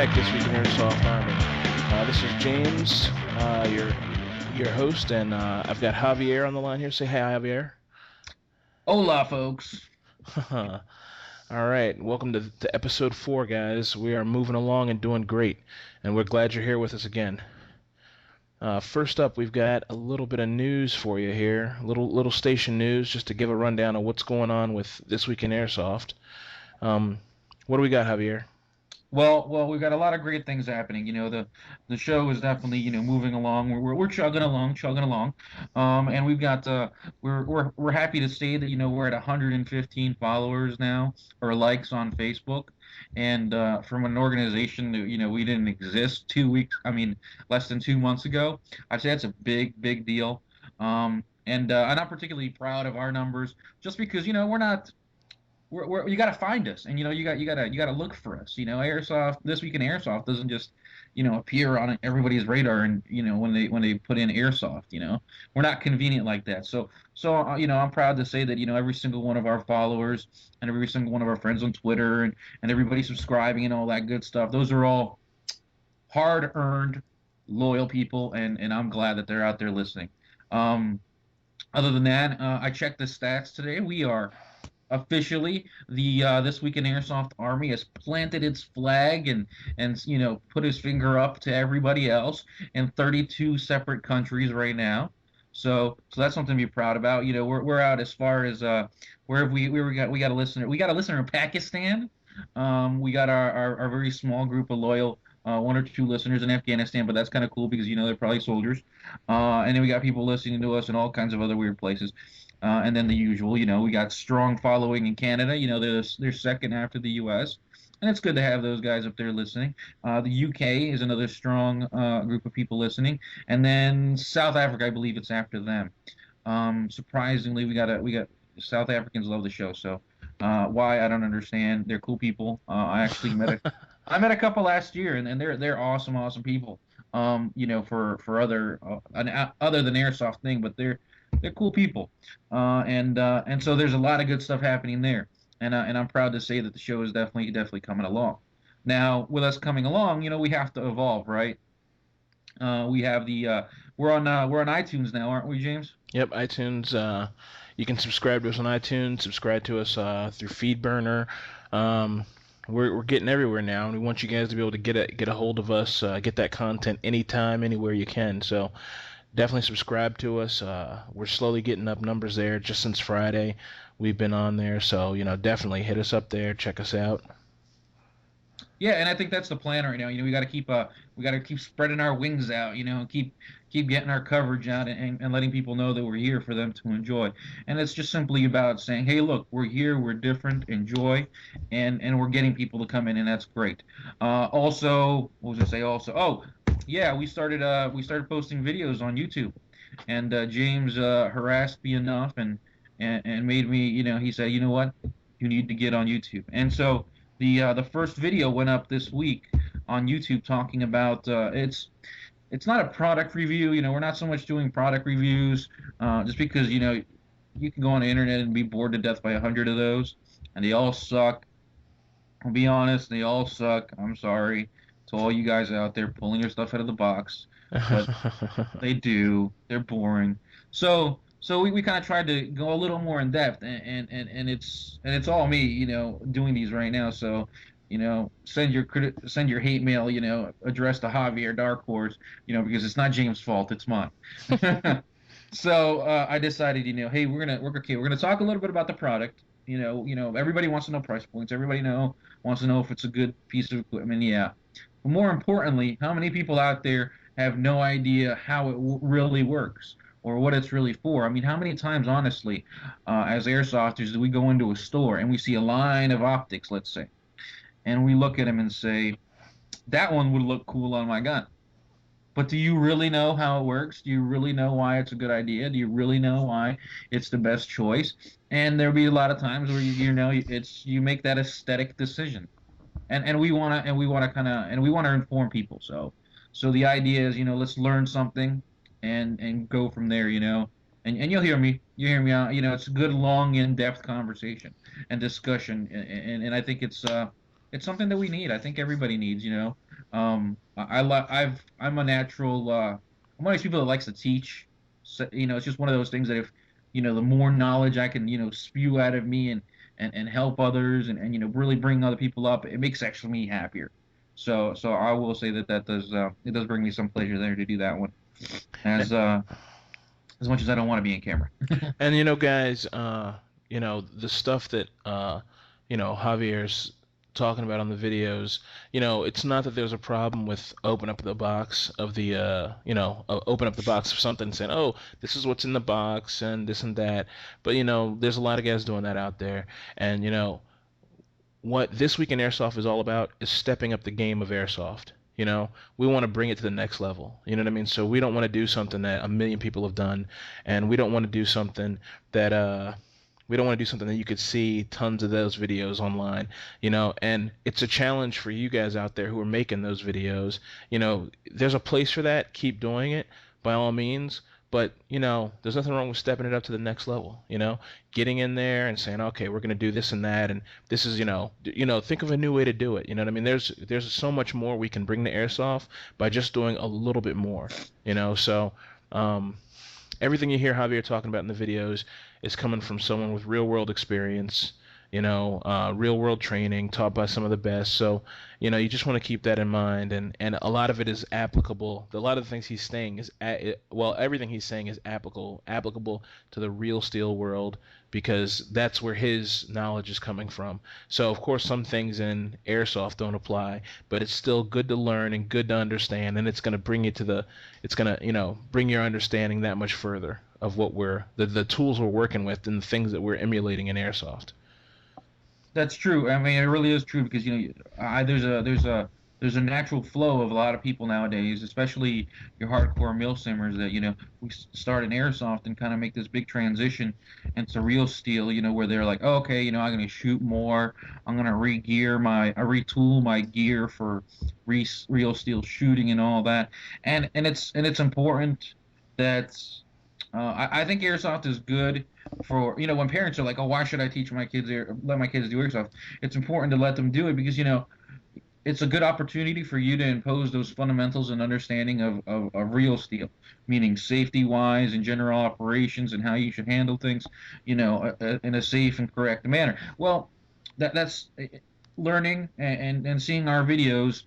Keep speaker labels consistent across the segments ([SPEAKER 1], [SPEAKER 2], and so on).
[SPEAKER 1] back this week in Airsoft Army. This is James, your host, and I've got Javier on the line here. Say hi, Javier.
[SPEAKER 2] Hola, folks.
[SPEAKER 1] All right, welcome to episode 4, guys. We are moving along and doing great, and we're glad you're here with us again. First up, we've got a little bit of news for you here, little station news, just to give a rundown of what's going on with this week in Airsoft. What do we got, Javier?
[SPEAKER 2] Well, we've got a lot of great things happening. The show is definitely moving along. We're chugging along, and we've got we're happy to say that we're at 115 followers now or likes on Facebook, and from an organization that we didn't exist 2 weeks. I mean, less than 2 months ago. I'd say that's a big deal. And I'm not particularly proud of our numbers, just because we're not. You got to find us, and you got to look for us. Airsoft this week in Airsoft doesn't just appear on everybody's radar, and when they put in Airsoft, we're not convenient like that. So I'm proud to say that every single one of our followers and every single one of our friends on Twitter and everybody subscribing and all that good stuff. Those are all hard earned, loyal people, and I'm glad that they're out there listening. Other than that, I checked the stats today. We are officially the This Week in Airsoft Army has planted its flag and put his finger up to everybody else in 32 separate countries right now. So that's something to be proud about. We're out as far as where have we got a listener. We got a listener in Pakistan. We got our very small group of loyal one or two listeners in Afghanistan, but that's kind of cool because they're probably soldiers. And then we got people listening to us in all kinds of other weird places. And then the usual, we got strong following in Canada. They're second after the U.S. And it's good to have those guys up there listening. The U.K. is another strong group of people listening, and then South Africa, I believe it's after them. Surprisingly, we got South Africans love the show. So why I don't understand. They're cool people. I met a couple last year, and they're awesome people. For other than Airsoft thing, but they're cool people, and so there's a lot of good stuff happening there, and I'm proud to say that the show is definitely coming along. Now, with us coming along, we have to evolve, right? We have we're on iTunes now, aren't we, James?
[SPEAKER 1] Yep, iTunes. You can subscribe to us on iTunes. Subscribe to us through FeedBurner. We're getting everywhere now, and we want you guys to be able to get a hold of us, get that content anytime, anywhere you can. So definitely subscribe to us. We're slowly getting up numbers there. Just since Friday, we've been on there. So definitely hit us up there. Check us out.
[SPEAKER 2] Yeah, and I think that's the plan right now. We got to keep spreading our wings out. Keep getting our coverage out and letting people know that we're here for them to enjoy. And it's just simply about saying, hey, look, we're here, we're different, enjoy, and we're getting people to come in, and that's great. Also, what was I say? Also, oh, yeah, we started posting videos on YouTube, and James harassed me enough and made me. He said, you know what, you need to get on YouTube, and so. The first video went up this week on YouTube talking about it's not a product review. We're not so much doing product reviews just because you can go on the internet and be bored to death by 100 of those, and they all suck. I'll be honest, they all suck. I'm sorry to all you guys out there pulling your stuff out of the box, but they do. They're boring. So we kind of tried to go a little more in depth, and it's all me, doing these right now. So, send your hate mail, addressed to Javier Dark Horse, because it's not James' fault, it's mine. So I decided, hey, we're gonna talk a little bit about the product. Everybody wants to know price points. Everybody wants to know if it's a good piece of equipment. Yeah, but more importantly, how many people out there have no idea how it really works? Or what it's really for. I mean, how many times, honestly, as airsofters, do we go into a store and we see a line of optics, let's say, and we look at them and say, that one would look cool on my gun. But do you really know how it works? Do you really know why it's a good idea? Do you really know why it's the best choice? And there'll be a lot of times where you make that aesthetic decision, and we wanna inform people. So the idea is let's learn something and go from there, and you hear me out. It's a good, long, in-depth conversation and discussion, and I think it's it's something that we need. I think everybody needs, you know. I'm a natural I'm one of these people that likes to teach. So, you know, it's just one of those things that if, you know, the more knowledge I can, you know, spew out of me and help others and you know, really bring other people up, it makes actually me happier. So I will say that that does it does bring me some pleasure there to do that one. As much as I don't want to be in camera.
[SPEAKER 1] And guys, the stuff that Javier's talking about on the videos, it's not that there's a problem with open up the box of something and saying, oh, this is what's in the box and this and that. But there's a lot of guys doing that out there, and what This Week in Airsoft is all about is stepping up the game of Airsoft. We want to bring it to the next level. You know what I mean? So we don't want to do something that a million people have done, and we don't want to do something that you could see tons of those videos online, and it's a challenge for you guys out there who are making those videos. There's a place for that. Keep doing it by all means. But, there's nothing wrong with stepping it up to the next level, getting in there and saying, okay, we're going to do this and that. And this is, think of a new way to do it. You know what I mean? There's so much more we can bring to Airsoft by just doing a little bit more, So, everything you hear Javier talking about in the videos is coming from someone with real world experience, real world training taught by some of the best. So, you just want to keep that in mind, and a lot of it is applicable. A lot of the things he's saying everything he's saying is applicable to the real steel world, because that's where his knowledge is coming from. So, of course, some things in Airsoft don't apply, but it's still good to learn and good to understand, and it's going to bring your understanding that much further of what the tools we're working with and the things that we're emulating in Airsoft.
[SPEAKER 2] That's true. I mean, it really is true because you know, there's a natural flow of a lot of people nowadays, especially your hardcore mill simmers that you know we start in airsoft and kind of make this big transition into real steel. You know, where they're like, oh, okay, you know, I'm gonna shoot more. I'm gonna retool my gear for real steel shooting and all that. And it's important that I think airsoft is good for you know when parents are like, oh, why should I teach my kids or let my kids do airsoft? It's important to let them do it because you know it's a good opportunity for you to impose those fundamentals and understanding of real steel, meaning safety wise and general operations and how you should handle things, you know, in a safe and correct manner. Well, that's learning and seeing our videos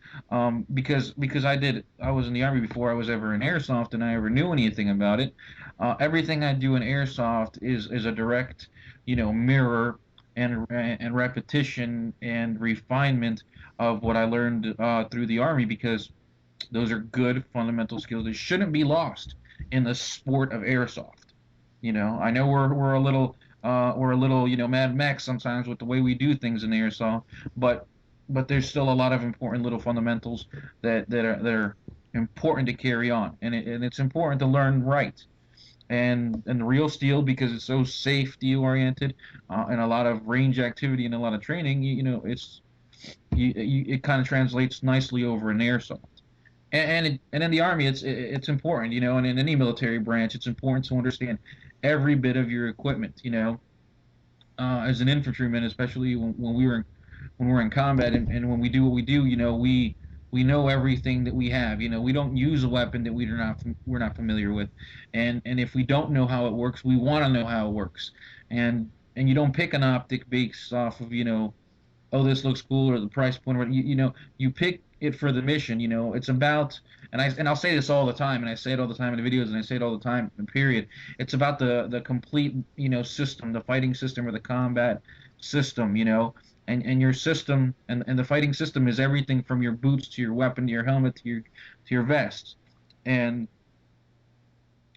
[SPEAKER 2] because I was in the army before I was ever in airsoft and I ever knew anything about it. Everything I do in airsoft is a direct, you know, mirror and repetition and refinement of what I learned through the army because those are good fundamental skills that shouldn't be lost in the sport of airsoft. You know, I know we're a little you know Mad Max sometimes with the way we do things in airsoft, but there's still a lot of important little fundamentals that are important to carry on, and it's important to learn right and the real steel because it's so safety oriented and a lot of range activity and a lot of training. You know, it kind of translates nicely over in airsoft. And in the army, it's important, you know, and in any military branch, it's important to understand every bit of your equipment. You know, as an infantryman, especially when we're in combat and when we do what we do, you know, we know everything that we have. You know, we don't use a weapon that we're not familiar with, and if we don't know how it works, we want to know how it works, and you don't pick an optic based off of you know oh, this looks cool or the price point or you know you pick it for the mission. You know, it's about and I'll say this all the time, and I say it all the time in the videos, and I say it all the time. Period. It's about the complete you know system, the fighting system or the combat system. You know, and your system and the fighting system is everything from your boots to your weapon to your helmet to your vest. And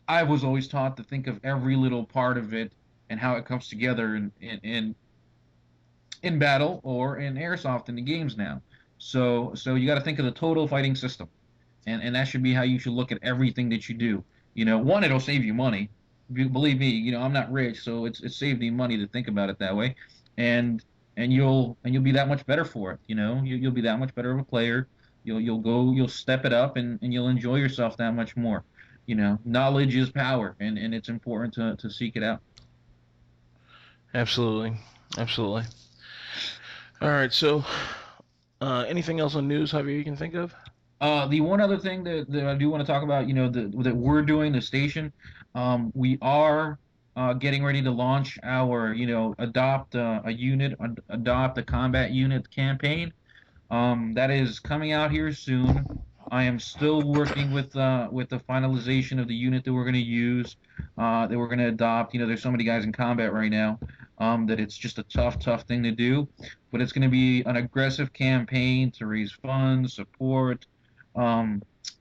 [SPEAKER 2] I was always taught to think of every little part of it and how it comes together in battle or in airsoft in the games now. So you got to think of the total fighting system, and that should be how you should look at everything that you do. You know, one, it'll save you money. Believe me, you know I'm not rich, so it's saved me money to think about it that way, and you'll be that much better for it. You know, you'll be that much better of a player. You'll step it up, and you'll enjoy yourself that much more. You know, knowledge is power, and it's important to seek it out.
[SPEAKER 1] Absolutely, absolutely. All right, so Anything else on news, Javier, you can think of?
[SPEAKER 2] The one other thing that I do want to talk about, that we're doing the station, we are getting ready to launch our, adopt a unit, adopt a combat unit campaign. That is coming out here soon. I am still working with the finalization of the unit that we're going to use, that we're going to adopt. There's so many guys in combat right now, that it's just a tough thing to do. But it's going to be an aggressive campaign to raise funds, support, um,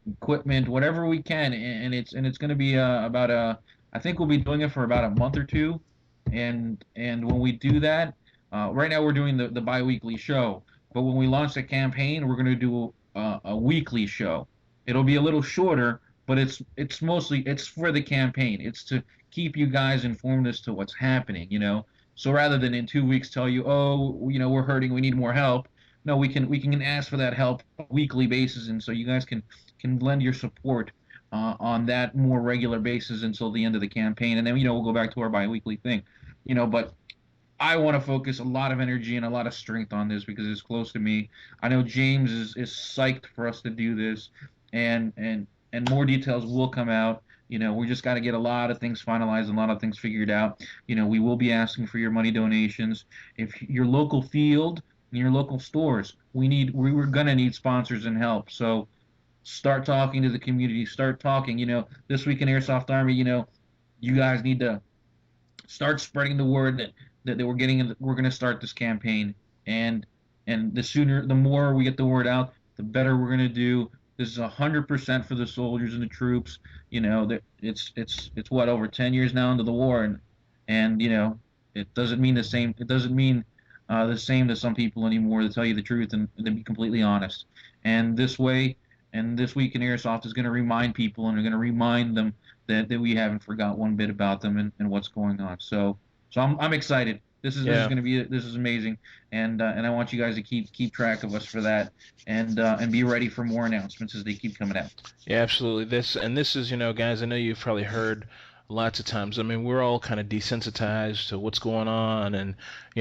[SPEAKER 2] equipment, whatever we can, and it's going to be about a. I think we'll be doing it for about a month or two, and when we do that, right now we're doing the biweekly show. But when we launch the campaign, we're going to do a weekly show. It'll be a little shorter, but it's mostly it's for the campaign. It's to keep you guys informed as to what's happening. So rather than in 2 weeks tell you, oh, we're hurting, we need more help. No, we can ask for that help on a weekly basis, and so you guys can lend your support on that more regular basis until the end of the campaign, and then we'll go back to our biweekly thing. But I want to focus a lot of energy and a lot of strength on this because it's close to me. I know James is psyched for us to do this, and more details will come out. We just got to get a lot of things finalized and a lot of things figured out. We will be asking for your money donations. If your local field and your local stores, we're gonna need sponsors and help. So start talking to the community. Start talking. This week in Airsoft Army, you guys need to start spreading the word that we're going to start this campaign, and the more we get the word out, the better we're going to do. This is 100% for the soldiers and the troops. That it's what, over 10 years now into the war, and it doesn't mean the same. It doesn't mean the same to some people anymore, to tell you the truth and to be completely honest. And this way, and this week in Airsoft is going to remind people, and they're going to remind them that we haven't forgot one bit about them and what's going on. So I'm excited. This is
[SPEAKER 1] Yeah.
[SPEAKER 2] going to be, this is amazing, and I want you guys to keep track of us for that, and be ready for more announcements as they keep coming out.
[SPEAKER 1] Yeah, absolutely. This is, guys, I know you've probably heard lots of times. I mean, we're all kind of desensitized to what's going on, and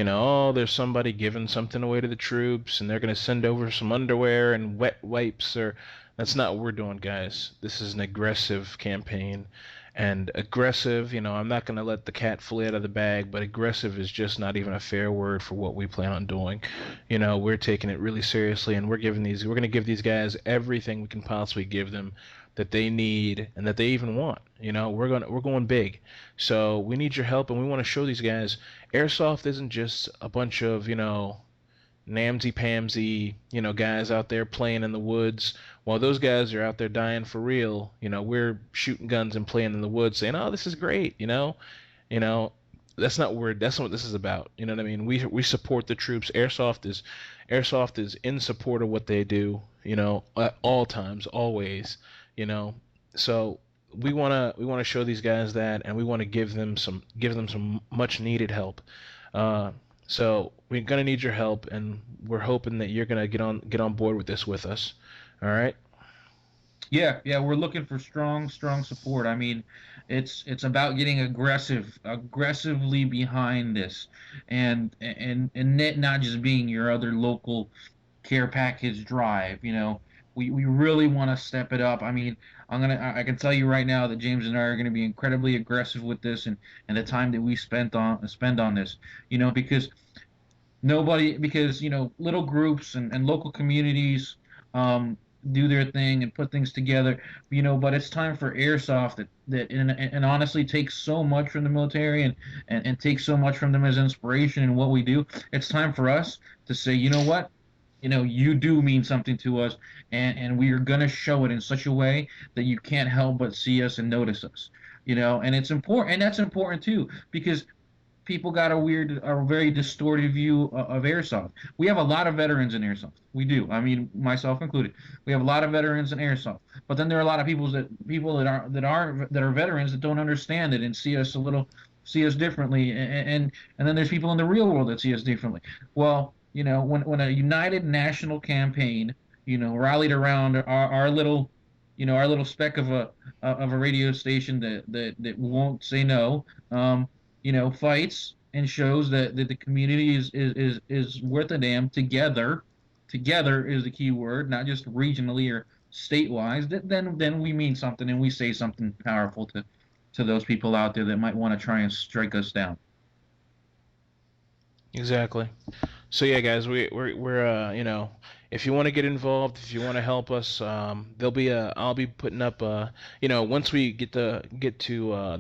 [SPEAKER 1] oh, there's somebody giving something away to the troops, and they're going to send over some underwear and wet wipes, or that's not what we're doing, guys. This is an aggressive campaign. And aggressive, I'm not going to let the cat fly out of the bag, but aggressive is just not even a fair word for what we plan on doing. We're taking it really seriously, and we're going to give these guys everything we can possibly give them that they need and that they even want. We're going big. So we need your help, and we want to show these guys Airsoft isn't just a bunch of, namsy-pamsy, guys out there playing in the woods. While those guys are out there dying for real, we're shooting guns and playing in the woods saying, "Oh, this is great," You know, that's not what this is about. You know what I mean? We support the troops. Airsoft is in support of what they do, at all times, always, you know. So we wanna show these guys that, and we want to give them some much needed help. Uh, so we're gonna need your help, and we're hoping that you're gonna get on board with this with us. All right?
[SPEAKER 2] Yeah, we're looking for strong support. I mean, it's about getting aggressively behind this, and not just being your other local care package drive. We really want to step it up. I mean, I can tell you right now that James and I are gonna be incredibly aggressive with this, and the time that we spend on this. Because little groups and local communities um, do their thing and put things together, but it's time for Airsoft and honestly takes so much from the military, and takes so much from them as inspiration in what we do. It's time for us to say, you know what, you do mean something to us, and we are going to show it in such a way that you can't help but see us and notice us. And it's important, and that's important too, because people got a very distorted view of Airsoft. We have a lot of veterans in Airsoft. We do. I mean, myself included. We have a lot of veterans in Airsoft. But then there are a lot of people that are veterans that don't understand it and see us differently. And then there's people in the real world that see us differently. Well, when a united national campaign, rallied around our little speck of a radio station that won't say no. Fights and shows that the community is worth a damn together. together is the key word, not just regionally or state-wise, then we mean something and we say something powerful to those people out there that might want to try and strike us down.
[SPEAKER 1] Exactly. So yeah, guys, we're if you want to get involved, if you want to help us, there'll be I'll be putting up once we get to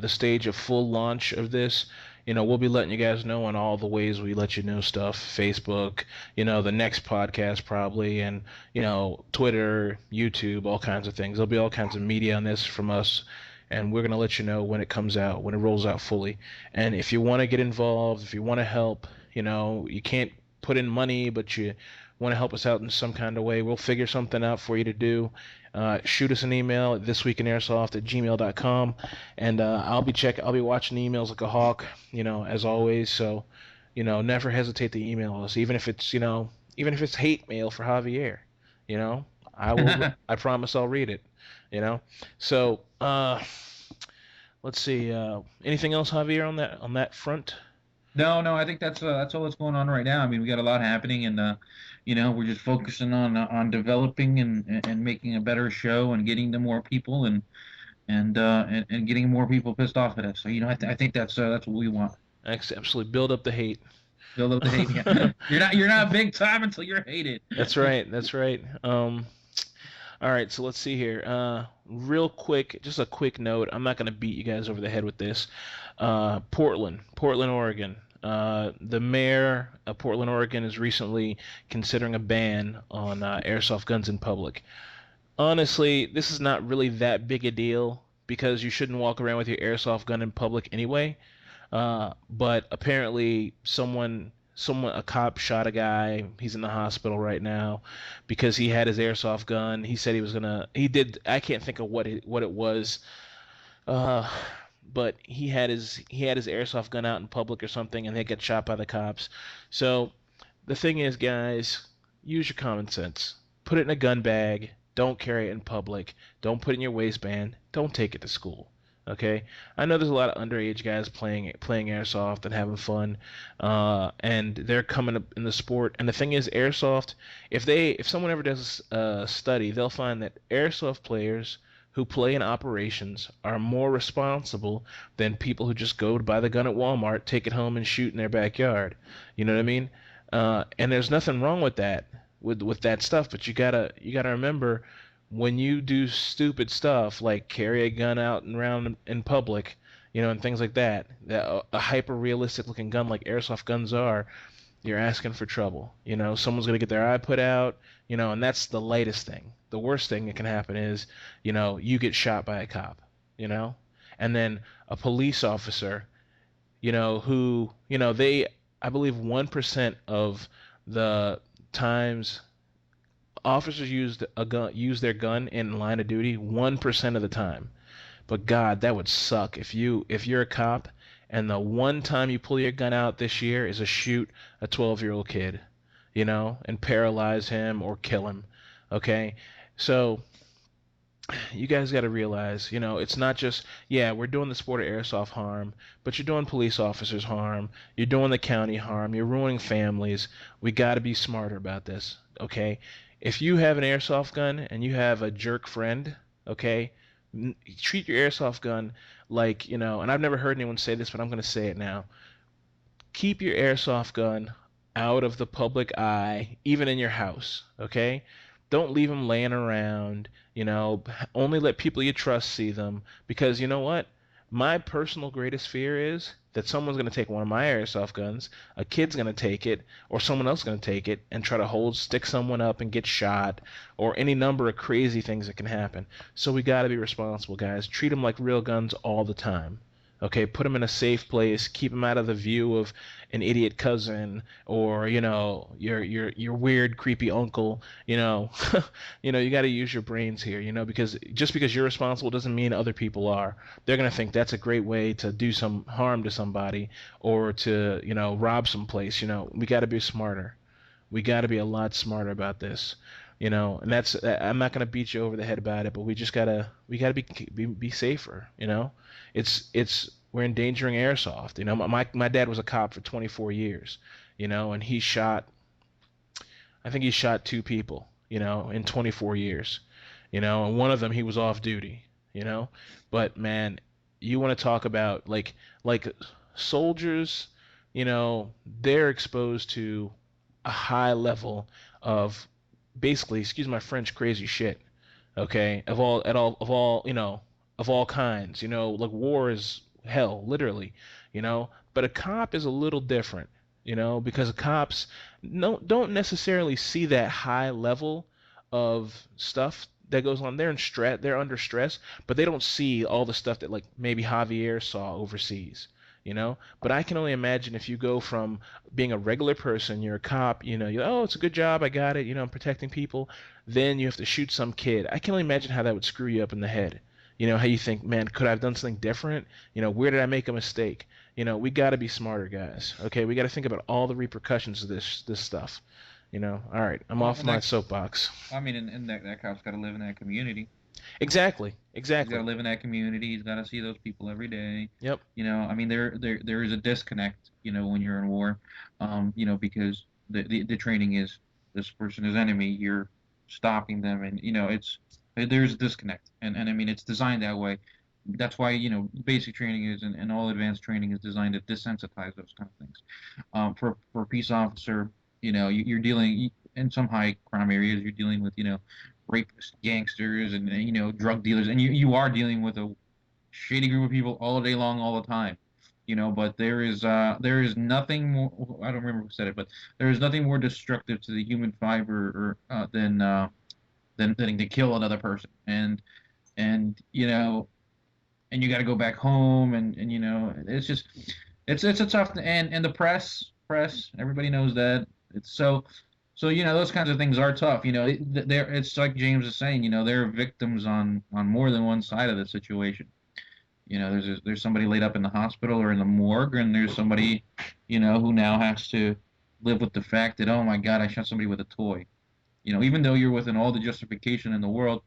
[SPEAKER 1] the stage of full launch of this, we'll be letting you guys know on all the ways we let you know stuff, Facebook, the next podcast probably, and Twitter, YouTube, all kinds of things. There'll be all kinds of media on this from us. And we're gonna let you know when it comes out, when it rolls out fully. And if you want to get involved, if you want to help, you can't put in money, but you want to help us out in some kind of way, we'll figure something out for you to do. Shoot us an email at thisweekinairsoft@gmail.com, and I'll be watching the emails like a hawk, as always. So, never hesitate to email us, even if it's hate mail for Javier. You know, I will. I promise I'll read it. So let's see. Anything else, Javier, on that front?
[SPEAKER 2] No, no, I think that's all that's going on right now. I mean, we got a lot happening, and we're just focusing on developing and making a better show and getting to more people and getting more people pissed off at us. So I think that's what we want.
[SPEAKER 1] Absolutely, build up the hate.
[SPEAKER 2] Build up the hate. Yeah. You're not big time until you're hated.
[SPEAKER 1] That's right. That's right. All right, so let's see here. Real quick, just a quick note. I'm not going to beat you guys over the head with this. Portland, Oregon. The mayor of Portland, Oregon is recently considering a ban on airsoft guns in public. Honestly, this is not really that big a deal because you shouldn't walk around with your airsoft gun in public anyway. But apparently a cop shot a guy. He's in the hospital right now because he had his airsoft gun. He said I can't think of what it was. Uh, but he had his airsoft gun out in public or something, and they got shot by the cops. So the thing is, guys, use your common sense. Put it in a gun bag. Don't carry it in public. Don't put it in your waistband. Don't take it to school. Okay, I know there's a lot of underage guys playing airsoft and having fun, and they're coming up in the sport. And the thing is, airsoft, if someone ever does a study, they'll find that airsoft players who play in operations are more responsible than people who just go to buy the gun at Walmart, take it home, and shoot in their backyard. You know what I mean? And there's nothing wrong with that, with that stuff. But you gotta remember, when you do stupid stuff like carry a gun out and around in public, and things like that, a hyper realistic looking gun like airsoft guns are, you're asking for trouble. Someone's gonna get their eye put out, and that's the lightest thing. The worst thing that can happen is, you get shot by a cop, and then a police officer, who, I believe 1% of the times officers use their gun in line of duty 1% of the time. But God, that would suck if you're a cop and the one time you pull your gun out this year is to shoot a 12-year-old kid, and paralyze him or kill him. Okay? So you guys got to realize, it's not just, yeah, we're doing the sport of airsoft harm, but you're doing police officers harm, you're doing the county harm, you're ruining families. We got to be smarter about this, okay? If you have an airsoft gun and you have a jerk friend, okay, treat your airsoft gun like, and I've never heard anyone say this, but I'm going to say it now. Keep your airsoft gun out of the public eye, even in your house, okay? Don't leave them laying around, only let people you trust see them, because you know what? My personal greatest fear is that someone's going to take one of my airsoft guns, a kid's going to take it, or someone else is going to take it and try to stick someone up and get shot, or any number of crazy things that can happen. So we got to be responsible, guys. Treat them like real guns all the time. Okay, put them in a safe place. Keep them out of the view of an idiot cousin or your weird creepy uncle. You got to use your brains here. Because just because you're responsible doesn't mean other people are. They're gonna think that's a great way to do some harm to somebody or to rob some place. We got to be smarter. We got to be a lot smarter about this. And I'm not gonna beat you over the head about it, but we gotta be safer. We're endangering airsoft. My dad was a cop for 24 years, and he shot I think he shot two people, in 24 years, and one of them he was off duty, you know. But man, you want to talk about like soldiers, they're exposed to a high level of basically, excuse my French, crazy shit. Okay, of all kinds. Like war is hell, literally. But a cop is a little different. Because cops no don't necessarily see that high level of stuff that goes on. They're under stress, but they don't see all the stuff that like maybe Javier saw overseas. But I can only imagine if you go from being a regular person, you're a cop, oh, it's a good job, I got it, I'm protecting people, then you have to shoot some kid. I can only imagine how that would screw you up in the head. How you think, man, could I have done something different? Where did I make a mistake? We got to be smarter, guys. Okay, we got to think about all the repercussions of this stuff. All right, I'm
[SPEAKER 2] Well,
[SPEAKER 1] off
[SPEAKER 2] and
[SPEAKER 1] my
[SPEAKER 2] that
[SPEAKER 1] soapbox.
[SPEAKER 2] I mean, and that cop's got to live in that community.
[SPEAKER 1] Exactly,
[SPEAKER 2] He's got to
[SPEAKER 1] exactly.
[SPEAKER 2] live in that community. He's got to see those people every day.
[SPEAKER 1] Yep.
[SPEAKER 2] I mean, there is a disconnect. When you're in war, because the training is this person is enemy. You're stopping them, and there's a disconnect, and I mean it's designed that way. That's why basic training is and all advanced training is designed to desensitize those kind of things. For a peace officer, you're dealing in some high crime areas. You're dealing with rapists, gangsters, and drug dealers, and you are dealing with a shady group of people all day long, all the time. But there is nothing more. I don't remember who said it, but there is nothing more destructive to the human fiber than to kill another person. And you got to go back home, and it's just it's a tough. And the press, everybody knows that. It's so those kinds of things are tough. It's like James is saying. There are victims on more than one side of the situation. There's somebody laid up in the hospital or in the morgue, and there's somebody who now has to live with the fact that, oh my God, I shot somebody with a toy. Even though you're within all the justification in the world,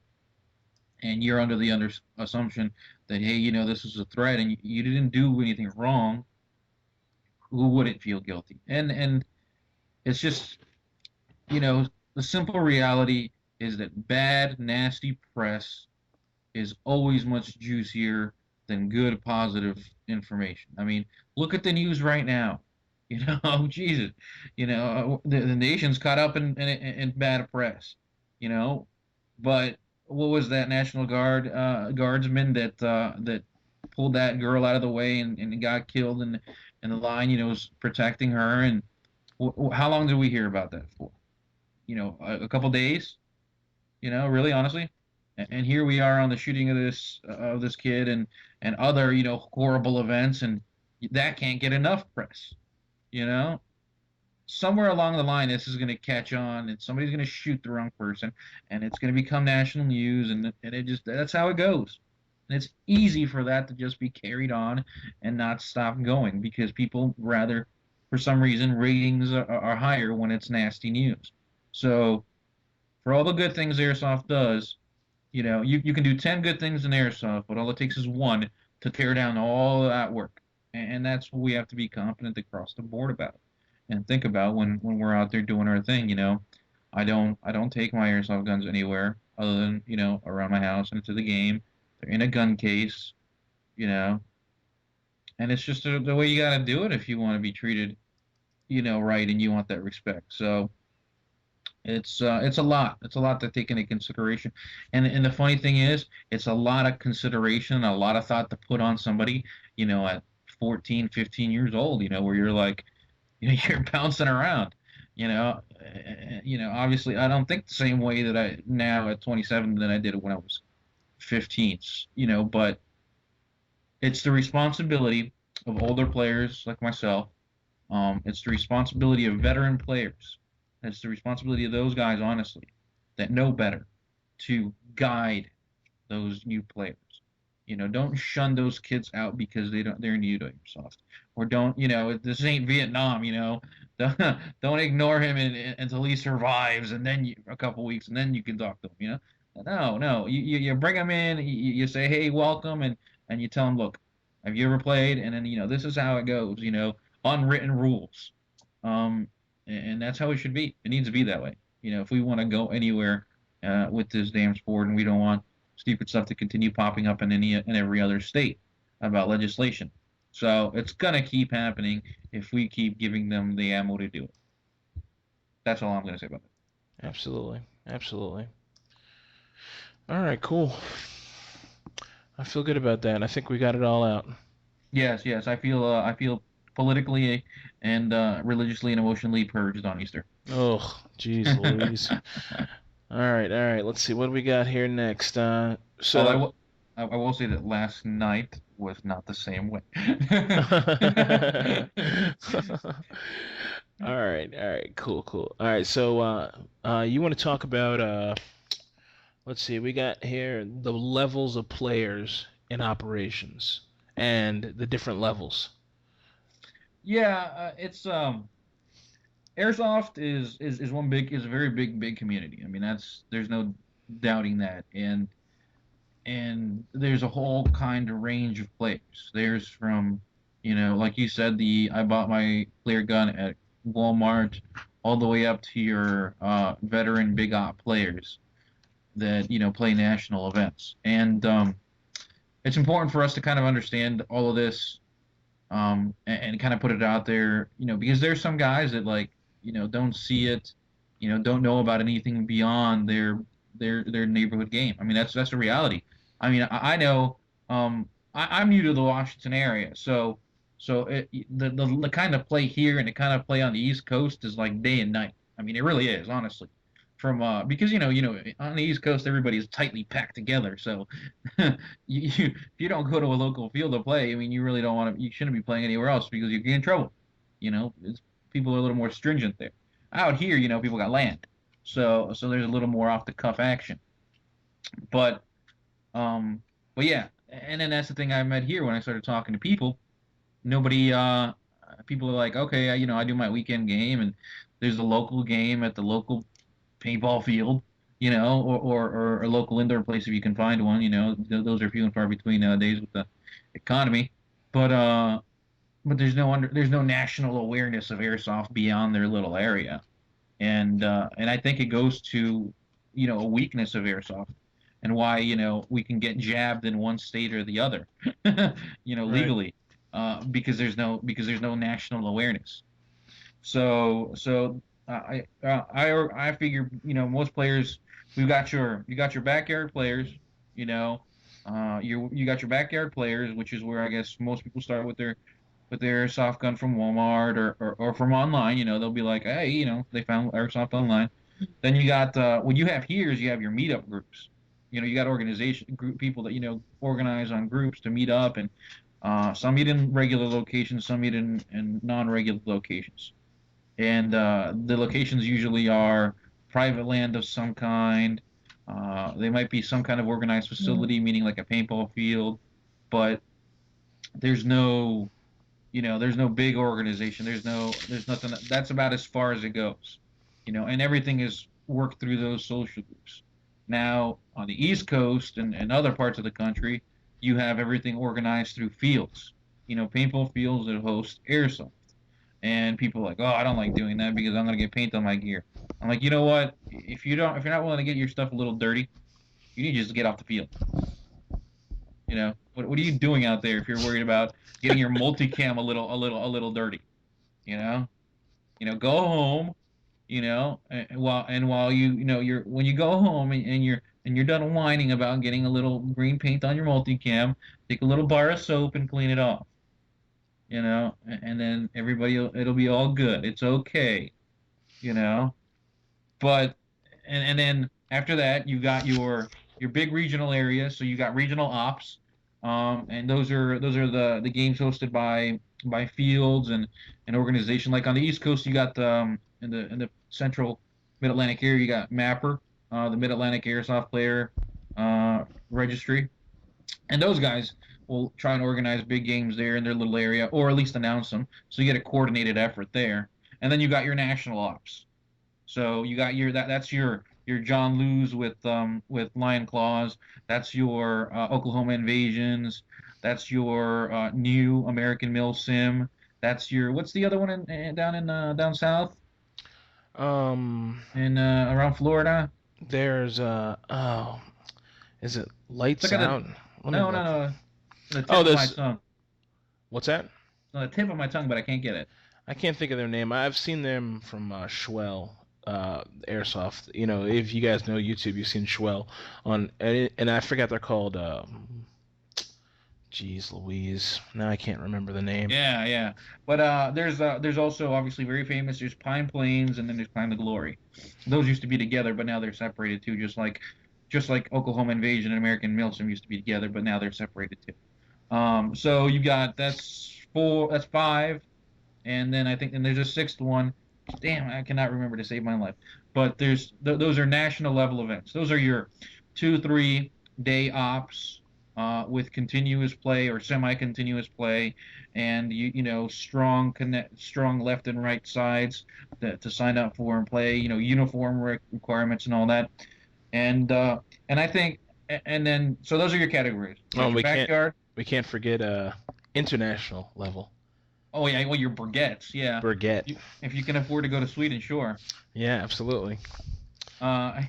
[SPEAKER 2] and you're under the assumption that, hey, this is a threat, and you didn't do anything wrong, who wouldn't feel guilty? And it's just you know the simple reality is that bad, nasty press is always much juicier than good, positive information. I mean, look at the news right now. Jesus, the nation's caught up in bad press. You know, but what was that National Guardsman that pulled that girl out of the way and got killed in the line? Was protecting her. And how long did we hear about that for? A couple days. Really, honestly. And here we are on the shooting of this kid and other horrible events, and that can't get enough press. You know, Somewhere along the line, this is going to catch on, and somebody's going to shoot the wrong person, and it's going to become national news, and it just that's how it goes. And it's easy for that to just be carried on and not stop going because people rather, for some reason, ratings are higher when it's nasty news. So for all the good things Airsoft does, you can do 10 good things in Airsoft, but all it takes is one to tear down all that work. And that's what we have to be confident across the board about and think about when we're out there doing our thing. I don't take my airsoft guns anywhere other than around my house and to the game. They're in a gun case, you know, and it's just the way you got to do it if you want to be treated, right, and you want that respect. So it's a lot. It's a lot to take into consideration. And the funny thing is, it's a lot of consideration, a lot of thought to put on somebody, at 14, 15 years old, where you're like, you're bouncing around. Obviously, I don't think the same way that I now at 27 than I did when I was 15. But it's the responsibility of older players like myself. It's the responsibility of veteran players. It's the responsibility of those guys, honestly, that know better to guide those new players. Don't shun those kids out because they're new to Airsoft, or don't this ain't Vietnam. Don't ignore him until he survives, and then a couple weeks, and then you can talk to him. No, no, you bring him in, you say hey, welcome, and you tell him, look, have you ever played? And then this is how it goes. Unwritten rules. And that's how it should be. It needs to be that way. if we want to go anywhere with this damn sport, and we don't want stupid stuff to continue popping up in any in every other state about legislation. So it's gonna keep happening if we keep giving them the ammo to do it. That's all I'm gonna say about it.
[SPEAKER 1] Absolutely. Absolutely. All right, cool. I feel good about that. I think we got it all out.
[SPEAKER 2] Yes, yes, I feel politically and religiously and emotionally purged on Easter.
[SPEAKER 1] Oh, jeez Louise. All right. Let's see what do we got here next.
[SPEAKER 2] Although
[SPEAKER 1] So
[SPEAKER 2] I will say that last night was not the same way.
[SPEAKER 1] all right, cool. All right, so you want to talk about let's see, we got here the levels of players in operations and the different levels.
[SPEAKER 2] Yeah, it's Airsoft is one is a very big community. I mean, there's no doubting that, and there's a whole kind of range of players. There's from, like you said, the I bought my player gun at Walmart, all the way up to your veteran big op players that play national events. And it's important for us to kind of understand all of this, and kind of put it out there, because there's some guys that, like, don't see it, don't know about anything beyond their neighborhood game. I mean, that's a reality. I mean, I know, I'm new to the Washington area, so the kind of play here and the kind of play on the East Coast is like day and night. I mean, it really is, honestly. From because on the East Coast everybody's tightly packed together, so if you don't go to a local field to play, I mean, you really don't want to. You shouldn't be playing anywhere else because you get in trouble. People are a little more stringent there. Out here, people got land, so there's a little more off the cuff action. But but yeah, and then that's the thing I met here when I started talking to people. Nobody, people are like, okay, I do my weekend game, and there's a local game at the local paintball field, or a local indoor place if you can find one. Those are few and far between nowadays with the economy. But there's no national awareness of airsoft beyond their little area, and I think it goes to a weakness of airsoft and why we can get jabbed in one state or the other,
[SPEAKER 1] Right.
[SPEAKER 2] legally, because there's no national awareness. So I figure most players, you got your backyard players, you know you got your backyard players, which is where I guess most people start with their soft gun from Walmart or from online. They'll be like, hey, they found airsoft online. Then you got what you have here is you have your meetup groups. You got organization group people that organize on groups to meet up, and some meet in regular locations, some meet in non-regular locations, and the locations usually are private land of some kind. They might be some kind of organized facility, meaning like a paintball field, but there's no, there's no big organization. There's nothing. That's about as far as it goes, and everything is worked through those social groups. Now, on the East Coast and other parts of the country, you have everything organized through fields, paintball fields that host airsoft. And people are like, oh, I don't like doing that because I'm gonna get paint on my gear. I'm like, you know what? If you're not willing to get your stuff a little dirty, you need to just get off the field. What are you doing out there if you're worried about getting your multicam a little dirty? You know, go home. And while you're when you go home and you're done whining about getting a little green paint on your multicam, take a little bar of soap and clean it off. And then it'll be all good. It's okay. you know. But and then after that, you got your big regional areas. So you got regional ops, and those are the games hosted by fields and organization. Like on the East Coast, you got in the central Mid Atlantic area, you got Mapper, the Mid Atlantic Airsoft Player Registry, and those guys will try and organize big games there in their little area, or at least announce them. So you get a coordinated effort there. And then you got your national ops. So you got that's your John Lewis with Lion Claws. That's your Oklahoma Invasions. That's your new American Mill Sim. That's your what's the other one down south?
[SPEAKER 1] Um,
[SPEAKER 2] in around Florida.
[SPEAKER 1] there's oh, is it
[SPEAKER 2] It's
[SPEAKER 1] Lights
[SPEAKER 2] like at
[SPEAKER 1] Out?
[SPEAKER 2] the
[SPEAKER 1] Let me
[SPEAKER 2] no, no,
[SPEAKER 1] look.
[SPEAKER 2] no, the
[SPEAKER 1] Oh,
[SPEAKER 2] tip of my
[SPEAKER 1] this.
[SPEAKER 2] tongue.
[SPEAKER 1] What's that?
[SPEAKER 2] It's on the tip of my tongue, but I can't get it.
[SPEAKER 1] I can't think of their name. I've seen them from Schwell, Airsoft. You know, if you guys know YouTube, you've seen Schwell on, and I forgot they're called. Jeez Louise. Now I can't remember the name.
[SPEAKER 2] Yeah, yeah. But there's also obviously very famous. There's Pine Plains and then there's Climb the Glory. Those used to be together, but now they're separated too. Just like Oklahoma Invasion and American Milsom used to be together, but now they're separated too. So you got that's four, that's five, and then I think and there's a sixth one. Damn, I cannot remember to save my life. But those are national level events. Those are your 2, 3 day ops with continuous play or semi-continuous play, and strong left and right sides to sign up for and play. Uniform requirements and all that. And I think and then so those are your categories. You
[SPEAKER 1] Oh,
[SPEAKER 2] got your backyard.
[SPEAKER 1] we can't forget international level.
[SPEAKER 2] Oh yeah, well your briquettes, yeah.
[SPEAKER 1] Brigette.
[SPEAKER 2] If you can afford to go to Sweden, sure.
[SPEAKER 1] Yeah, absolutely.
[SPEAKER 2] Yeah.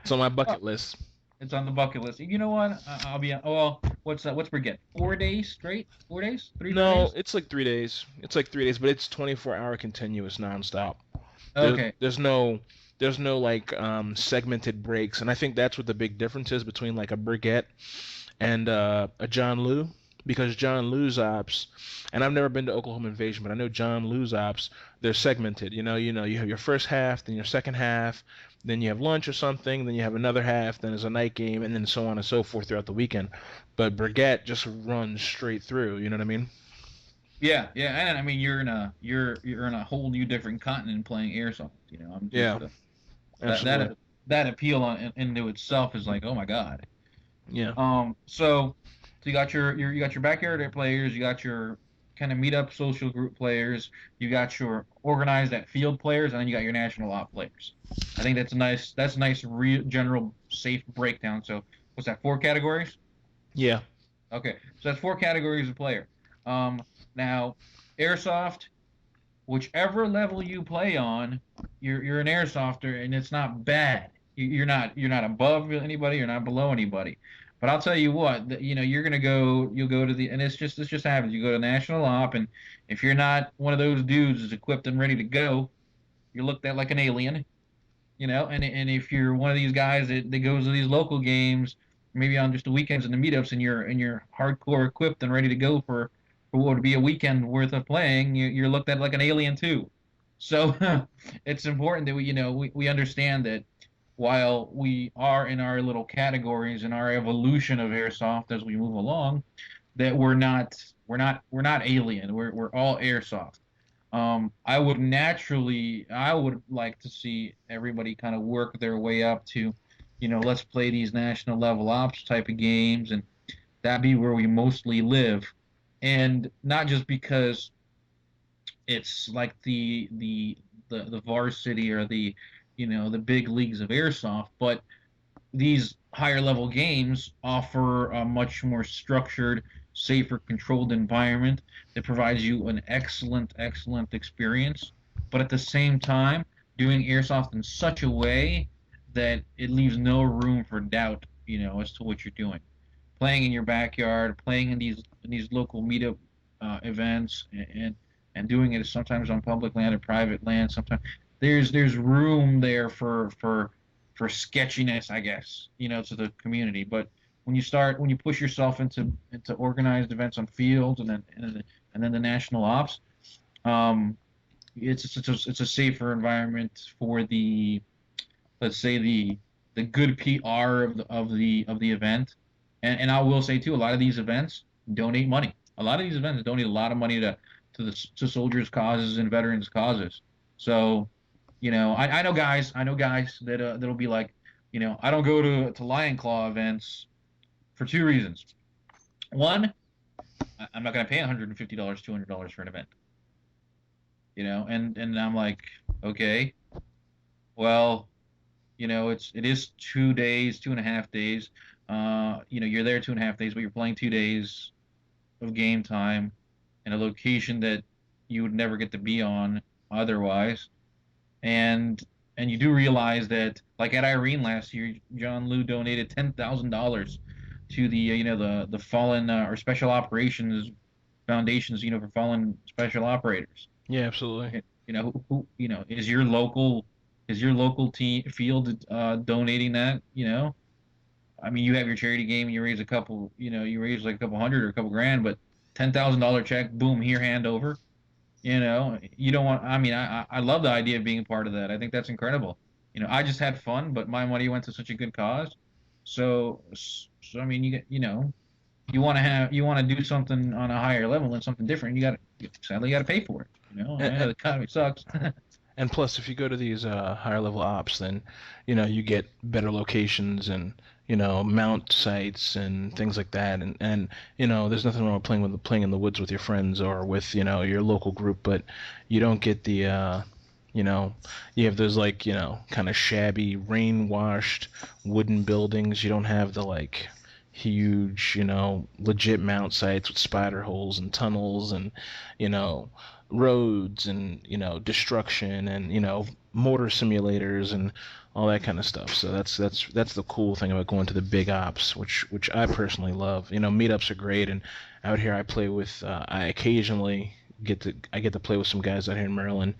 [SPEAKER 1] It's on my
[SPEAKER 2] Well,
[SPEAKER 1] bucket list.
[SPEAKER 2] it's on the bucket list. You know what? I'll be. Oh, well, what's that? What's briquette? 4 days straight? 4 days? Three, four
[SPEAKER 1] No,
[SPEAKER 2] days?
[SPEAKER 1] it's like 3 days. It's like 3 days, but it's 24-hour continuous nonstop. There,
[SPEAKER 2] Okay.
[SPEAKER 1] there's no there's no like segmented breaks, and I think that's what the big difference is between like a Brigette and a John Lou, because John Lou's ops, and I've never been to Oklahoma Invasion, but I know John Lou's ops, they're segmented. You have your first half, then your second half, then you have lunch or something, then you have another half, then there's a night game, and then so on and so forth throughout the weekend. But Brigette just runs straight through. You know what I mean?
[SPEAKER 2] Yeah, yeah. And I mean, you're in a whole new different continent playing airsoft. I'm
[SPEAKER 1] Yeah,
[SPEAKER 2] just that
[SPEAKER 1] absolutely.
[SPEAKER 2] that appeal into itself is like, oh my God.
[SPEAKER 1] Yeah.
[SPEAKER 2] So you got you got your backyard players, you got your kind of meet up social group players, you got your organized at field players, and then you got your national op players. I think that's a nice general safe breakdown. So what's that? 4 categories?
[SPEAKER 1] Yeah.
[SPEAKER 2] Okay, so that's 4 categories of player. Now airsoft, whichever level you play on, you're an airsofter, and it's not bad. You're not above anybody, you're not below anybody. But I'll tell you what, you'll go to the, and this just happens. You go to national op, and if you're not one of those dudes that's equipped and ready to go, you're looked at like an alien. And if you're one of these guys that goes to these local games, maybe on just the weekends and the meetups, and you're hardcore equipped and ready to go for what would be a weekend worth of playing, you're looked at like an alien too. So it's important that we understand that while we are in our little categories and our evolution of airsoft as we move along, that we're not alien. We're all airsoft. I would like to see everybody kind of work their way up to, let's play these national level ops type of games, and that be where we mostly live. And not just because it's like the varsity or the big leagues of airsoft, but these higher level games offer a much more structured, safer, controlled environment that provides you an excellent experience. But at the same time, doing airsoft in such a way that it leaves no room for doubt, as to what you're doing. Playing in your backyard, playing in these local meetup events, and doing it sometimes on public land or private land. Sometimes there's room there for sketchiness, I guess, to the community. But when you push yourself into organized events on fields and then the national ops, um, it's a safer environment for the, let's say, the good PR of the event. And I will say too, a lot of these events donate money. A lot of these events donate a lot of money to soldiers' causes and veterans' causes. So, I know guys that'll be like, I don't go to Lion Claw events for 2 reasons. One, I'm not going to pay $150, $200 for an event, and I'm like, okay, well, it is 2 days, 2.5 days. You're there 2.5 days, but you're playing 2 days of game time in a location that you would never get to be on otherwise. and and you do realize that, like at Irene last year, John Liu donated $10,000 to the the fallen or special operations foundations, for fallen special operators.
[SPEAKER 1] Yeah, absolutely.
[SPEAKER 2] Is your local team field donating that? I mean, you have your charity game, and you raise a couple, you raise like a couple hundred or a couple grand, but $10,000 check, boom, here, hand over. You don't want. I mean, I love the idea of being a part of that. I think that's incredible. I just had fun, but my money went to such a good cause. So I mean, you want to do something on a higher level and something different. Sadly, you got to pay for it. I know
[SPEAKER 1] And,
[SPEAKER 2] the economy sucks.
[SPEAKER 1] and plus, if you go to these higher level ops, then you get better locations and mount sites and things like that. And there's nothing wrong with playing in the woods with your friends or with your local group, but you don't get the you know you have those like kind of shabby rain washed wooden buildings. You don't have the like huge legit mount sites with spider holes and tunnels and you know roads and destruction and motor simulators and all that kind of stuff. So that's the cool thing about going to the big ops, which I personally love. Meetups are great, and out here I play with. I occasionally get to play with some guys out here in Maryland,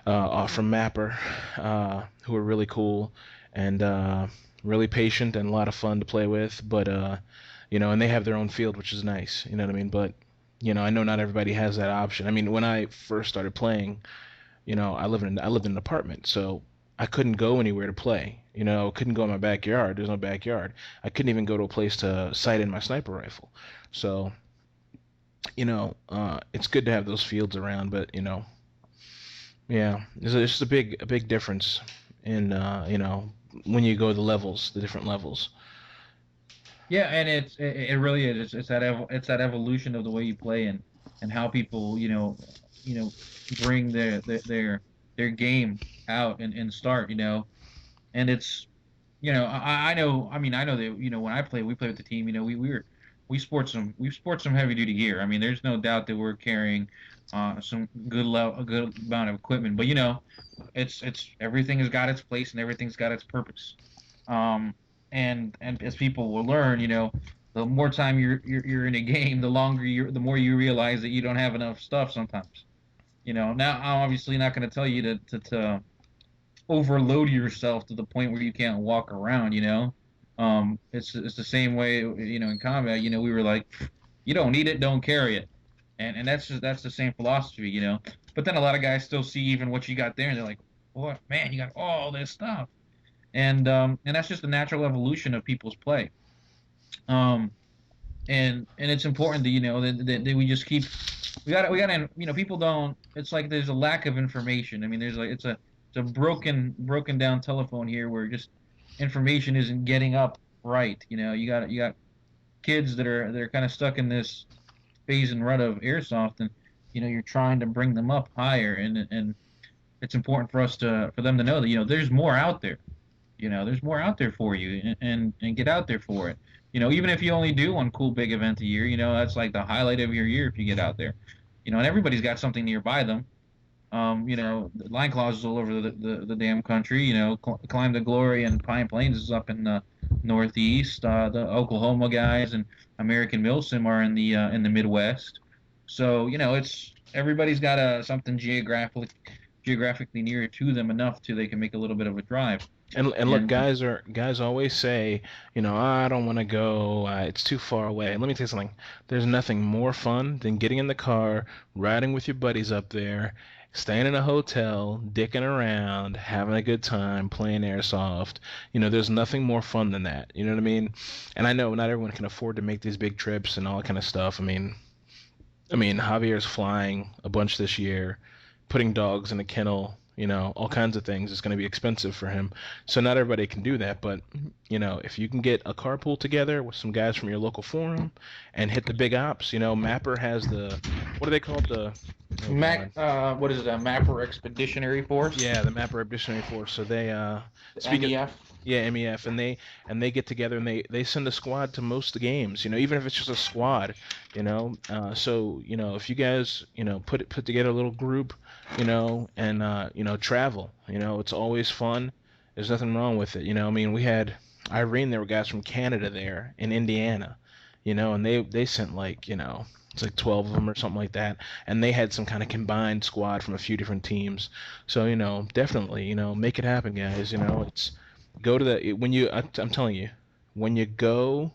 [SPEAKER 1] off from Mapper, who are really cool and really patient and a lot of fun to play with. But and they have their own field, which is nice. You know what I mean? But I know not everybody has that option. I mean, when I first started playing, I lived in an apartment, so I couldn't go anywhere to play. Couldn't go in my backyard. There's no backyard. I couldn't even go to a place to sight in my sniper rifle. So, it's good to have those fields around, but yeah, there's just a big difference in when you go the different levels.
[SPEAKER 2] Yeah, and it really is. It's that evolution of the way you play, and how people bring their game out and start. And it's I know. I mean, I know that when we play with the team. We sport some heavy duty gear. I mean, there's no doubt that we're carrying some a good amount of equipment. But it's everything has got its place and everything's got its purpose. Um, and as people will learn, the more time you're in a game, the more you realize that you don't have enough stuff sometimes. Now I'm obviously not going to tell you to overload yourself to the point where you can't walk around. It's the same way. In combat. We were like, you don't need it, don't carry it, and that's the same philosophy. But then a lot of guys still see even what you got there, and they're like, "What, man, you got all this stuff," and that's just the natural evolution of people's play. Um, and it's important that that we just keep we got to people don't. It's like there's a lack of information. I mean, there's like it's a broken down telephone here where just information isn't getting up right. You got kids that are kind of stuck in this phase and rut of airsoft, and you're trying to bring them up higher, and it's important for them to know that there's more out there. There's more out there for you, and get out there for it. Even if you only do one cool big event a year, that's like the highlight of your year if you get out there. And everybody's got something nearby them. The line clauses all over the damn country. Climb to Glory and Pine Plains is up in the Northeast. The Oklahoma guys and American Milsim are in the Midwest. So it's everybody's got something geographically near to them enough to they can make a little bit of a drive.
[SPEAKER 1] And look,
[SPEAKER 2] And
[SPEAKER 1] guys always say, I don't want to go. It's too far away. And let me tell you something. There's nothing more fun than getting in the car, riding with your buddies up there, staying in a hotel, dicking around, having a good time, playing airsoft. There's nothing more fun than that. You know what I mean? And I know not everyone can afford to make these big trips and all that kind of stuff. I mean, Javier's flying a bunch this year, putting dogs in a kennel, all kinds of things. It's going to be expensive for him. So not everybody can do that. But, if you can get a carpool together with some guys from your local forum and hit the big ops, Mapper has what are they called? Oh God.
[SPEAKER 2] What is it? A Mapper Expeditionary Force?
[SPEAKER 1] Yeah, the Mapper Expeditionary Force. So they,
[SPEAKER 2] The
[SPEAKER 1] speaking,
[SPEAKER 2] MEF.
[SPEAKER 1] Yeah, MEF, and they get together and they send a squad to most of the games. Even if it's just a squad. So if you guys put together a little group, and travel. It's always fun. There's nothing wrong with it. I mean, we had Irene. There were guys from Canada there in Indiana. And they sent like it's like 12 of them or something like that, and they had some kind of combined squad from a few different teams. So definitely make it happen, guys. It's go to the when you I'm telling you, when you go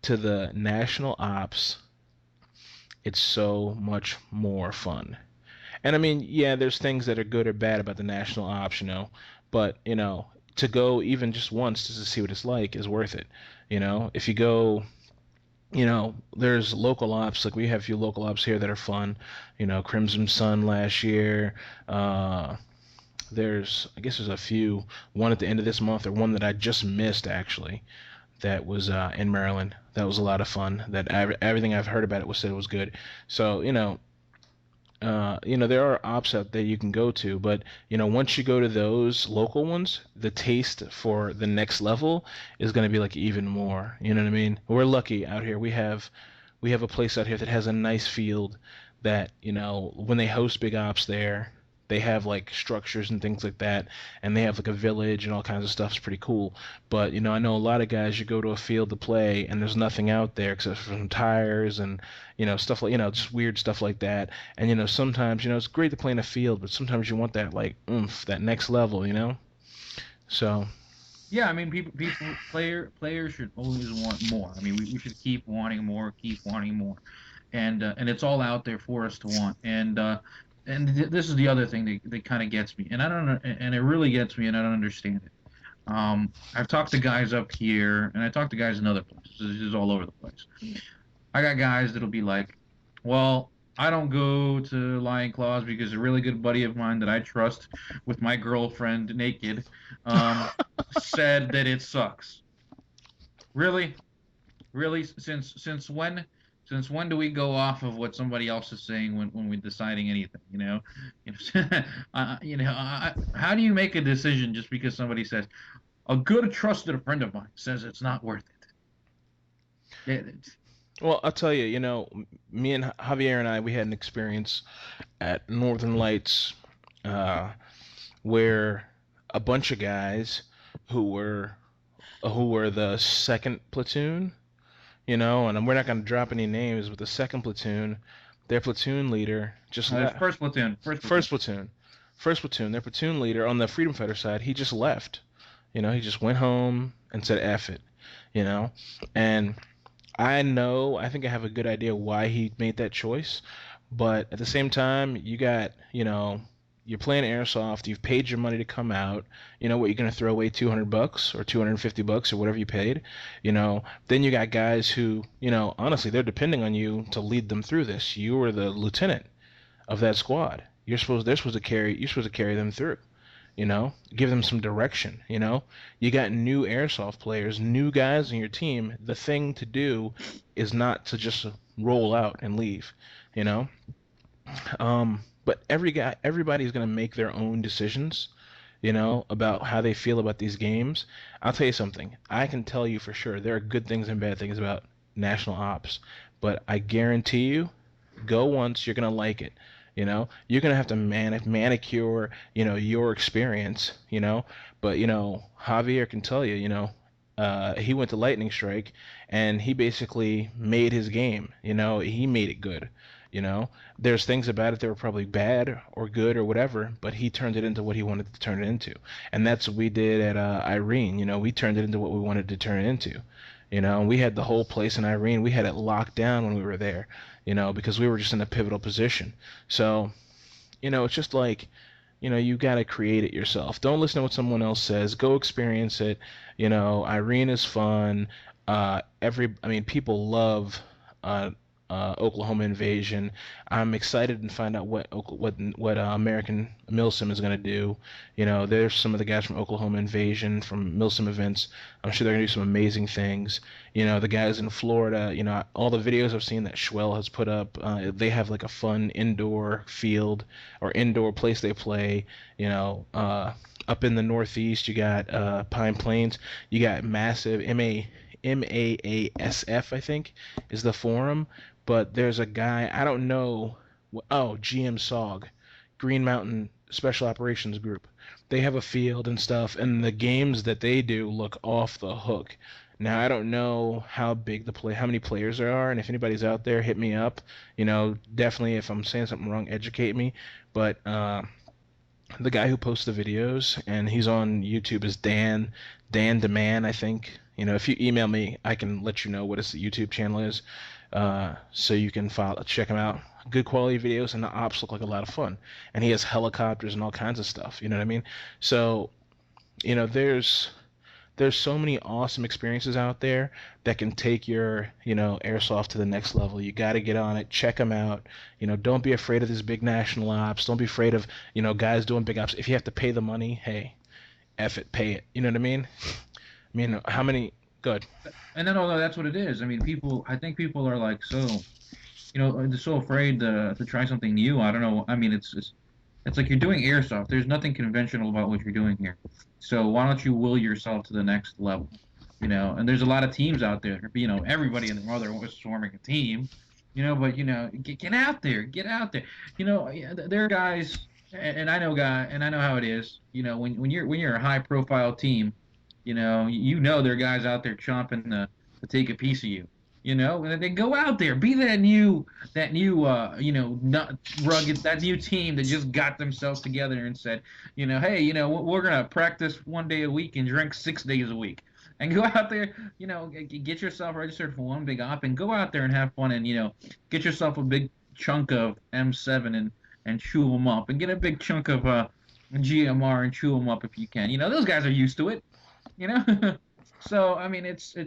[SPEAKER 1] to the national ops, it's so much more fun. And I mean, yeah, there's things that are good or bad about the national ops, but to go even just once just to see what it's like is worth it. If you go, there's local ops, like we have a few local ops here that are fun. Crimson Sun last year. I guess there's a few. One at the end of this month, or one that I just missed actually. That was in Maryland. That was a lot of fun. That everything I've heard about it was said it was good. So there are ops out there you can go to, but once you go to those local ones, the taste for the next level is going to be like even more. You know what I mean? We're lucky out here. We have a place out here that has a nice field that when they host big ops there, they have like structures and things like that, and they have like a village and all kinds of stuff. It's pretty cool. But I know a lot of guys, you go to a field to play and there's nothing out there except for some tires and stuff like just weird stuff like that. And sometimes it's great to play in a field, but sometimes you want that like oomph, that next level. So
[SPEAKER 2] Yeah, I mean, players should always want more. I mean, we should keep wanting more, and it's all out there for us to want. And this is the other thing that kind of gets me, and I don't know, and it really gets me, and I don't understand it. I've talked to guys up here, and I talked to guys in other places. This is all over the place. I got guys that'll be like, well, I don't go to Lion Claws because a really good buddy of mine that I trust with my girlfriend naked um, said that it sucks. Really? Really? Since when do we go off of what somebody else is saying when we're deciding anything? How do you make a decision just because somebody says a good trusted friend of mine says it's not worth it?
[SPEAKER 1] well, I'll tell you, me and Javier and I, we had an experience at Northern Lights, uh, where a bunch of guys who were who were the second platoon, and we're not going to drop any names, but the second platoon, their platoon leader just left.
[SPEAKER 2] First platoon, first platoon.
[SPEAKER 1] First platoon, first platoon, their platoon leader on the Freedom Fighter side, he just left. He just went home and said F it, you know, and I think I have a good idea why he made that choice, but at the same time, you're playing Airsoft, you've paid your money to come out, what, you're going to throw away $200 or $250 or whatever you paid, then you got guys who, honestly, they're depending on you to lead them through this. You are the lieutenant of that squad. You're supposed to carry them through, give them some direction, you got new airsoft players, new guys in your team. The thing to do is not to just roll out and leave, you know but everybody's going to make their own decisions, about how they feel about these games. I'll tell you something. I can tell you for sure there are good things and bad things about national ops, but I guarantee you, go once, you're going to like it. You're going to have to manicure, your experience, but, Javier can tell you, he went to Lightning Strike and he basically made his game. He made it good. There's things about it that were probably bad or good or whatever, but he turned it into what he wanted to turn it into. And that's what we did at Irene. We turned it into what we wanted to turn it into. We had the whole place in Irene. We had it locked down when we were there, because we were just in a pivotal position. So, it's just like, you got to create it yourself. Don't listen to what someone else says. Go experience it. Irene is fun. People love Oklahoma Invasion. I'm excited to find out what American Milsim is going to do. There's some of the guys from Oklahoma Invasion from Milsim events. I'm sure they're going to do some amazing things. The guys in Florida. All the videos I've seen that Schwell has put up. They have like a fun indoor field or indoor place they play. Up in the Northeast, you got Pine Plains. You got massive MAASF, I think, is the forum. But there's a guy I don't know. Oh, GM SOG, Green Mountain Special Operations Group. They have a field and stuff, and the games that they do look off the hook. Now I don't know how big how many players there are, and if anybody's out there, hit me up. Definitely if I'm saying something wrong, educate me. But the guy who posts the videos and he's on YouTube is Dan DeMan, I think. If you email me, I can let you know what his YouTube channel is, so you can check him out. Good quality videos, and the ops look like a lot of fun. And he has helicopters and all kinds of stuff. You know what I mean? So, there's so many awesome experiences out there that can take your airsoft to the next level. You got to get on it, check them out. Don't be afraid of these big national ops. Don't be afraid of guys doing big ops. If you have to pay the money, hey, F it, pay it. You know what I mean? How many? Good.
[SPEAKER 2] And then, although that's what it is. I mean, I think people are like they're so afraid to try something new. I don't know. I mean, it's like you're doing airsoft. There's nothing conventional about what you're doing here. So why don't you will yourself to the next level? And there's a lot of teams out there. Everybody and their mother was forming a team. But get out there, get out there. Yeah, there are guys, and I know and I know how it is. When you're a high profile team, there are guys out there chomping to take a piece of you. And they go out there, be that new, not rugged, that new team that just got themselves together and said, hey, we're gonna practice 1 day a week and drink 6 days a week, and go out there, get yourself registered for one big op and go out there and have fun and get yourself a big chunk of M7 and chew them up, and get a big chunk of GMR and chew them up if you can. Those guys are used to it. You know. So I mean, it's the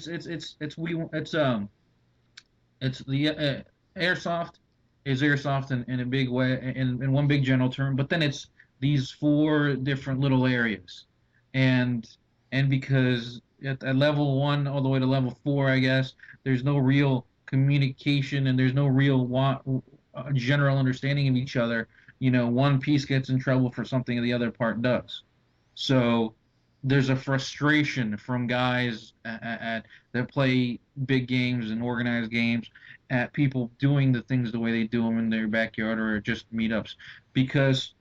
[SPEAKER 2] airsoft is airsoft in a big way, in one big general term, but then it's these four different little areas, and because at level 1 all the way to level 4, I guess there's no real communication and there's no real general understanding of each other. One piece gets in trouble for something the other part does. So there's a frustration from guys that play big games and organized games at people doing the things the way they do them in their backyard or just meetups, because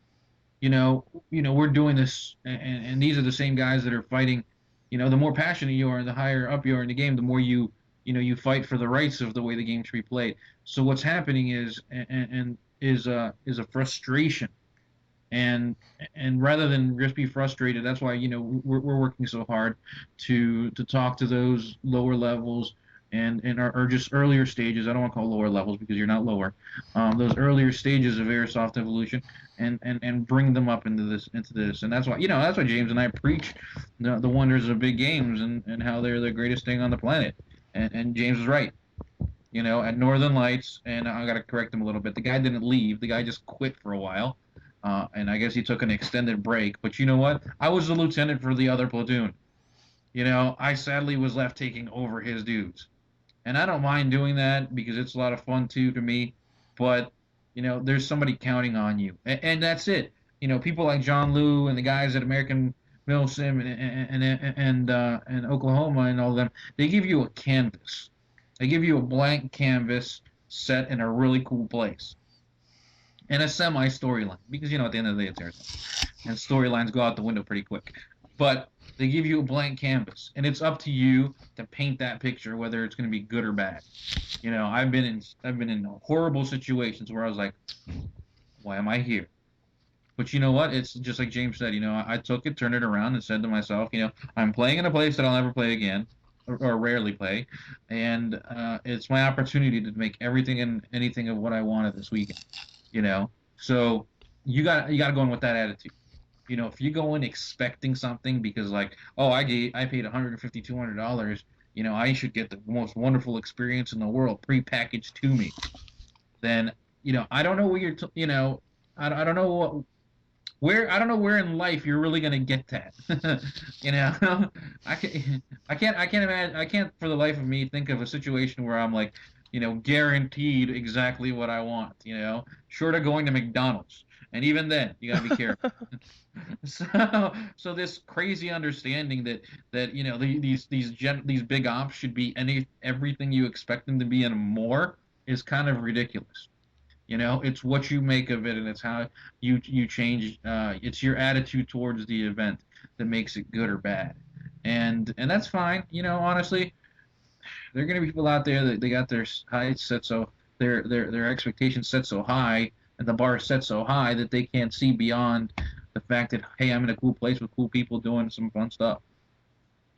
[SPEAKER 2] we're doing this, and these are the same guys that are fighting. The more passionate you are, the higher up you are in the game, the more you fight for the rights of the way the game should be played. So what's happening is a frustration, and rather than just be frustrated, that's why we're working so hard to talk to those lower levels and or just earlier stages. I don't want to call lower levels because you're not lower. Those earlier stages of airsoft evolution, and bring them up into this, and that's why James and I preach the wonders of big games and how they're the greatest thing on the planet. And James is right. At Northern Lights, and I got to correct him a little bit. The guy didn't leave. The guy just quit for a while. And I guess he took an extended break. But you know what? I was the lieutenant for the other platoon. I sadly was left taking over his dudes. And I don't mind doing that because it's a lot of fun, too, to me. But, there's somebody counting on you. And that's it. People like John Liu and the guys at American Milsim and Oklahoma and all of them, they give you a canvas. They give you a blank canvas set in a really cool place. And a semi-storyline, because at the end of the day it's Airsoft, and storylines go out the window pretty quick. But they give you a blank canvas, and it's up to you to paint that picture, whether it's going to be good or bad. I've been in horrible situations where I was like, why am I here? But you know what? It's just like James said. I took it, turned it around, and said to myself, I'm playing in a place that I'll never play again, or rarely play, and it's my opportunity to make everything and anything of what I wanted this weekend. So you got to go in with that attitude. If you go in expecting something because I paid $150, $200, I should get the most wonderful experience in the world prepackaged to me, then I don't know where I don't know where in life you're really gonna get that. I can't imagine. I can't for the life of me think of a situation where I'm guaranteed exactly what I want. Short of going to McDonald's and even then, you got to be careful. So this crazy understanding that these big ops should be everything you expect them to be and more is kind of ridiculous. It's what you make of it, and it's how you change. It's your attitude towards the event that makes it good or bad, and that's fine. Honestly, there are going to be people out there that they got their heights set so their expectations set so high and the bar set so high that they can't see beyond the fact that, hey, I'm in a cool place with cool people doing some fun stuff,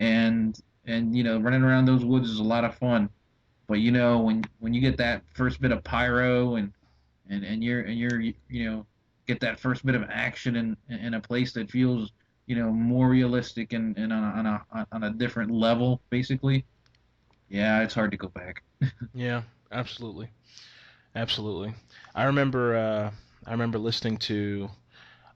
[SPEAKER 2] and running around those woods is a lot of fun. But when you get that first bit of pyro and you're get that first bit of action in a place that feels more realistic and on a different level, basically, yeah, it's hard to go back.
[SPEAKER 1] Yeah, absolutely, absolutely. I remember I remember listening to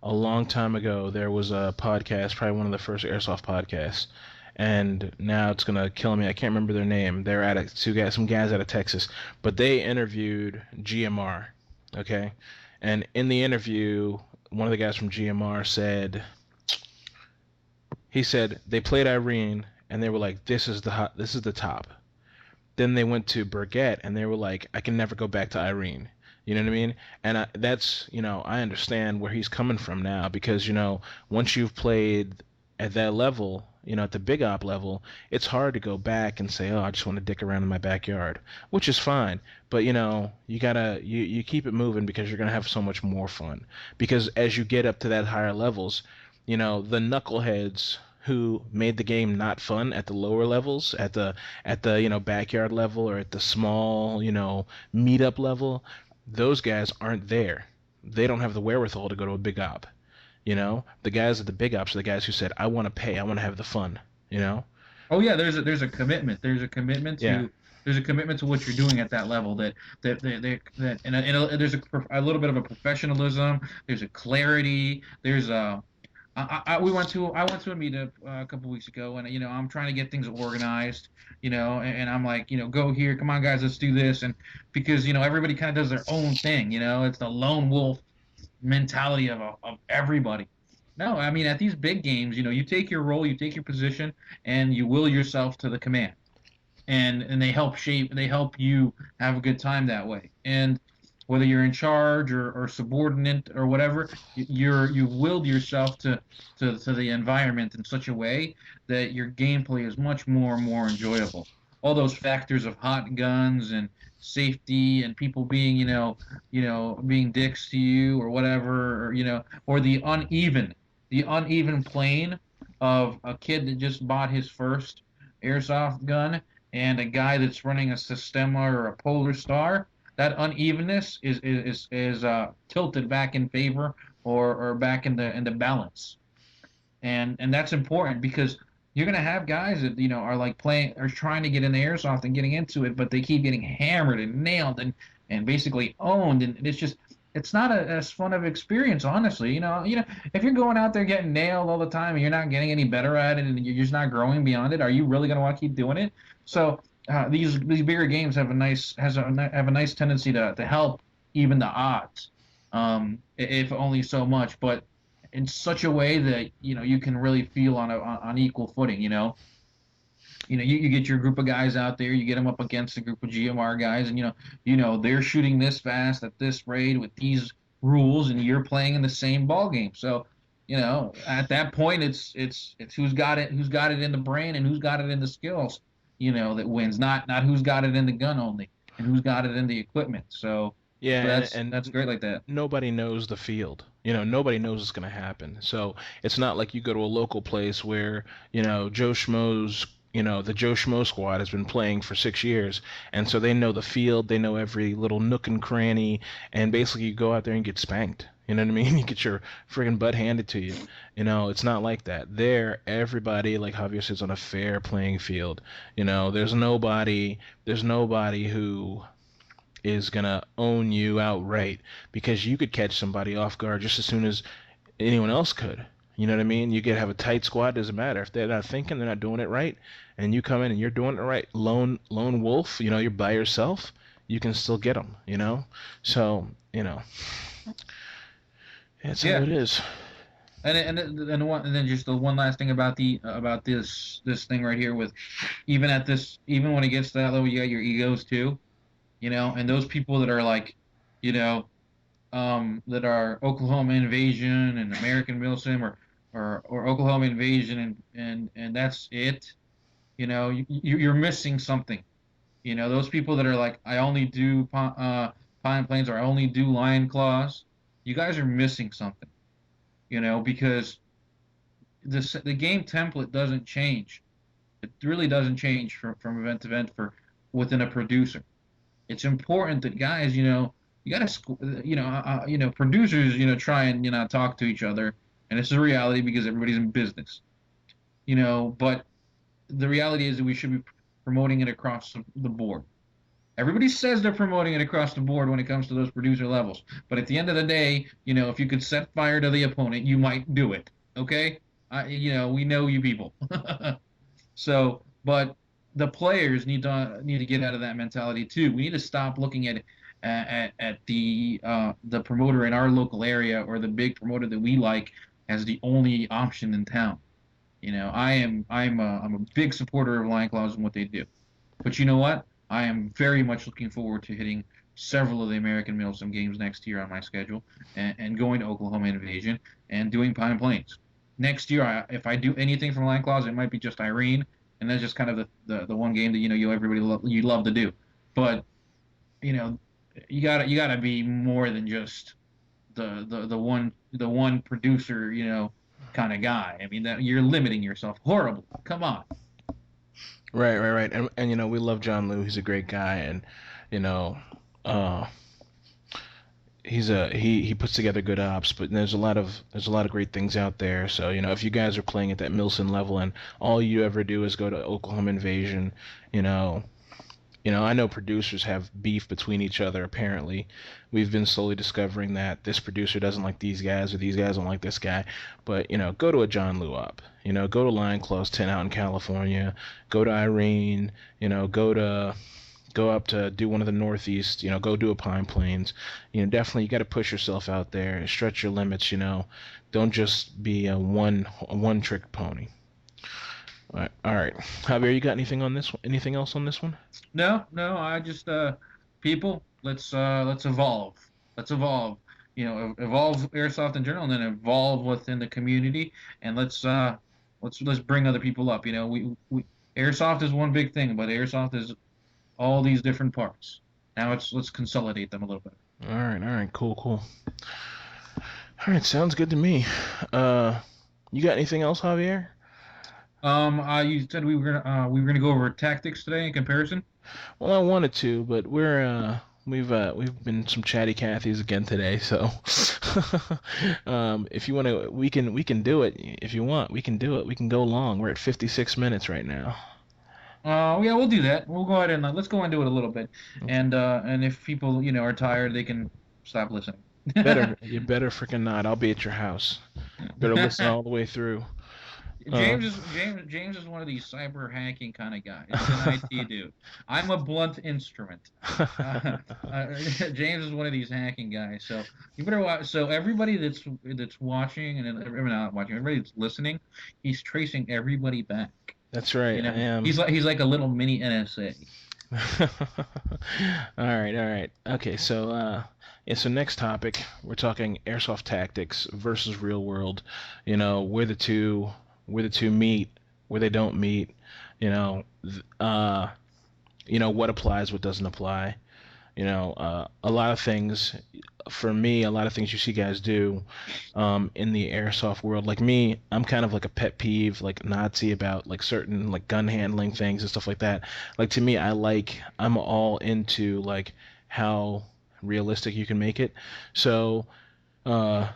[SPEAKER 1] a long time ago. There was a podcast, probably one of the first Airsoft podcasts, and now it's gonna kill me. I can't remember their name. They're at some guys out of Texas, but they interviewed GMR. Okay, and in the interview, one of the guys from GMR said he said they played Irene and they were like, this is the top. Then they went to Burgett and they were like, I can never go back to Irene. You know what I mean? And that's, I understand where he's coming from now because, once you've played at that level, at the big op level, it's hard to go back and say, oh, I just want to dick around in my backyard, which is fine. But, you gotta, you keep it moving because you're gonna have so much more fun. Because as you get up to that higher levels, the knuckleheads who made the game not fun at the lower levels, at the backyard level or at the small meetup level, those guys aren't there. They don't have the wherewithal to go to a big op. The guys at the big ops are the guys who said, I want to pay, I want to have the fun. you know
[SPEAKER 2] Oh yeah, there's a commitment.
[SPEAKER 1] yeah.
[SPEAKER 2] There's a commitment to what you're doing at that level. There's a little bit of a professionalism. There's a clarity. There's a I went to a meetup a couple weeks ago, and I'm trying to get things organized, and I'm like, go here, come on guys, let's do this, and because everybody kind of does their own thing, it's the lone wolf mentality of everybody. No, I mean at these big games, you take your role, you take your position, and you will yourself to the command, and they help you have a good time that way. And whether you're in charge or subordinate or whatever, you've willed yourself to the environment in such a way that your gameplay is much more and more enjoyable. All those factors of hot guns and safety and people being being dicks to you or whatever, or the uneven plane of a kid that just bought his first airsoft gun and a guy that's running a Sistema or a Polar Star. That unevenness is tilted back in favor or back in the balance, and that's important because you're gonna have guys that are like playing are trying to get in the airsoft and getting into it, but they keep getting hammered and nailed and basically owned, and it's not as fun of experience, honestly. If you're going out there getting nailed all the time and you're not getting any better at it and you're just not growing beyond it, are you really gonna want to keep doing it? So these bigger games have a nice tendency to help even the odds, if only so much, but in such a way that you can really feel on equal footing. You get your group of guys out there, you get them up against a group of GMR guys, and they're shooting this fast at this rate with these rules, and you're playing in the same ball game. So, at that point, it's who's got it in the brain and who's got it in the skills, that wins, not who's got it in the gun only and who's got it in the equipment. So
[SPEAKER 1] Yeah,
[SPEAKER 2] that's great like that.
[SPEAKER 1] nobody knows the field. Nobody knows what's going to happen. So it's not like you go to a local place where, the Joe Schmo squad has been playing for 6 years. And so they know the field, they know every little nook and cranny. And basically you go out there and get spanked. You know what I mean? You get your friggin' butt handed to you. It's not like that. There, everybody, like Javier says, on a fair playing field. There's nobody who is gonna own you outright because you could catch somebody off guard just as soon as anyone else could. You know what I mean? You could have a tight squad, doesn't matter. If they're not thinking, they're not doing it right, and you come in and you're doing it right, lone wolf, you're by yourself, you can still get them. So, That's how
[SPEAKER 2] Yeah.
[SPEAKER 1] it is.
[SPEAKER 2] And then just the one last thing about the about this thing right here with even when it gets to that level, you got your egos too, and those people that are like, you know, that are Oklahoma Invasion and American Milsim or Oklahoma Invasion and that's it. You're missing something. Those people that are like, I only do Pine Plains or I only do Lion Claws. You guys are missing something. Because the game template doesn't change. It really doesn't change from event to event for within a producer. It's important that guys, you got to, producers, try and talk to each other, and this is a reality because everybody's in business, But the reality is that we should be promoting it across the board. Everybody says they're promoting it across the board when it comes to those producer levels, but at the end of the day, if you could set fire to the opponent, you might do it. Okay, we know you people. So, but the players need to get out of that mentality too. We need to stop looking at the promoter in our local area or the big promoter that we like as the only option in town. I'm a big supporter of Lion Claws and what they do. But you know what? I am very much looking forward to hitting several of the American Milsim games next year on my schedule and going to Oklahoma Invasion and doing Pine Plains. Next year, if I do anything from Line Claws, it might be just Irene, and that's just kind of the one game that you love to do. But you know, you gotta be more than just the one producer, kind of guy. I mean that you're limiting yourself horribly. Come on.
[SPEAKER 1] Right, right, right. And we love John Liu. He's a great guy, and you know, uh, he puts together good ops. But there's a lot of great things out there. So if you guys are playing at that Milson level, and all you ever do is go to Oklahoma Invasion, you know, I know producers have beef between each other. Apparently, we've been slowly discovering that this producer doesn't like these guys, or these guys don't like this guy. But go to a John Liu op. Go to Lion Claws 10 out in California. Go to Irene. Go up to do one of the Northeast. Go do a Pine Plains. Definitely you got to push yourself out there and stretch your limits. Don't just be a one trick pony. All right. Javier, you got anything on this one? Anything else on this one?
[SPEAKER 2] No, no, I just people, let's evolve. Let's evolve. Evolve airsoft in general, and then evolve within the community, and let's bring other people up. We airsoft is one big thing, but airsoft is all these different parts. Now let's consolidate them a little bit.
[SPEAKER 1] All right, cool, cool. All right, sounds good to me. Uh, you got anything else, Javier?
[SPEAKER 2] You said we were gonna go over tactics today in comparison.
[SPEAKER 1] Well, I wanted to, but we've been some chatty Cathys again today, so if you want to, we can do it. If you want, we can do it. We can go long. We're at 56 minutes right now.
[SPEAKER 2] Yeah, we'll do that. We'll go ahead and let's go into it a little bit, and if people are tired, they can stop listening.
[SPEAKER 1] You better freaking not. I'll be at your house. Better listen all the way through. Uh,
[SPEAKER 2] James is one of these cyber hacking kind of guys. He's an IT dude. I'm a blunt instrument. James is one of these hacking guys. So you better watch. So everybody that's watching and not watching, everybody that's listening, he's tracing everybody back.
[SPEAKER 1] that's right. I am.
[SPEAKER 2] He's like a little mini NSA.
[SPEAKER 1] All right, all right. Okay, so yeah, so next topic, we're talking airsoft tactics versus real world. Where the two meet, where they don't meet. You know, what applies, what doesn't apply. A lot of things, for me, a lot of things you see guys do in the airsoft world. Like me, I'm kind of like a pet peeve, like Nazi about like certain like gun handling things and stuff like that. Like to me, I'm all into like how realistic you can make it. So, uh,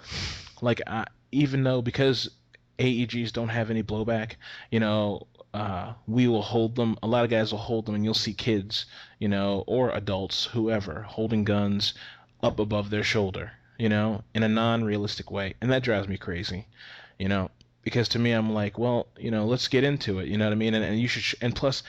[SPEAKER 1] like even though because AEGs don't have any blowback, we will hold them. A lot of guys will hold them, and you'll see kids, or adults, whoever, holding guns up above their shoulder, in a non-realistic way, and that drives me crazy, you know, because to me, I'm like, well, let's get into it, you know what I mean? And you should, and plus,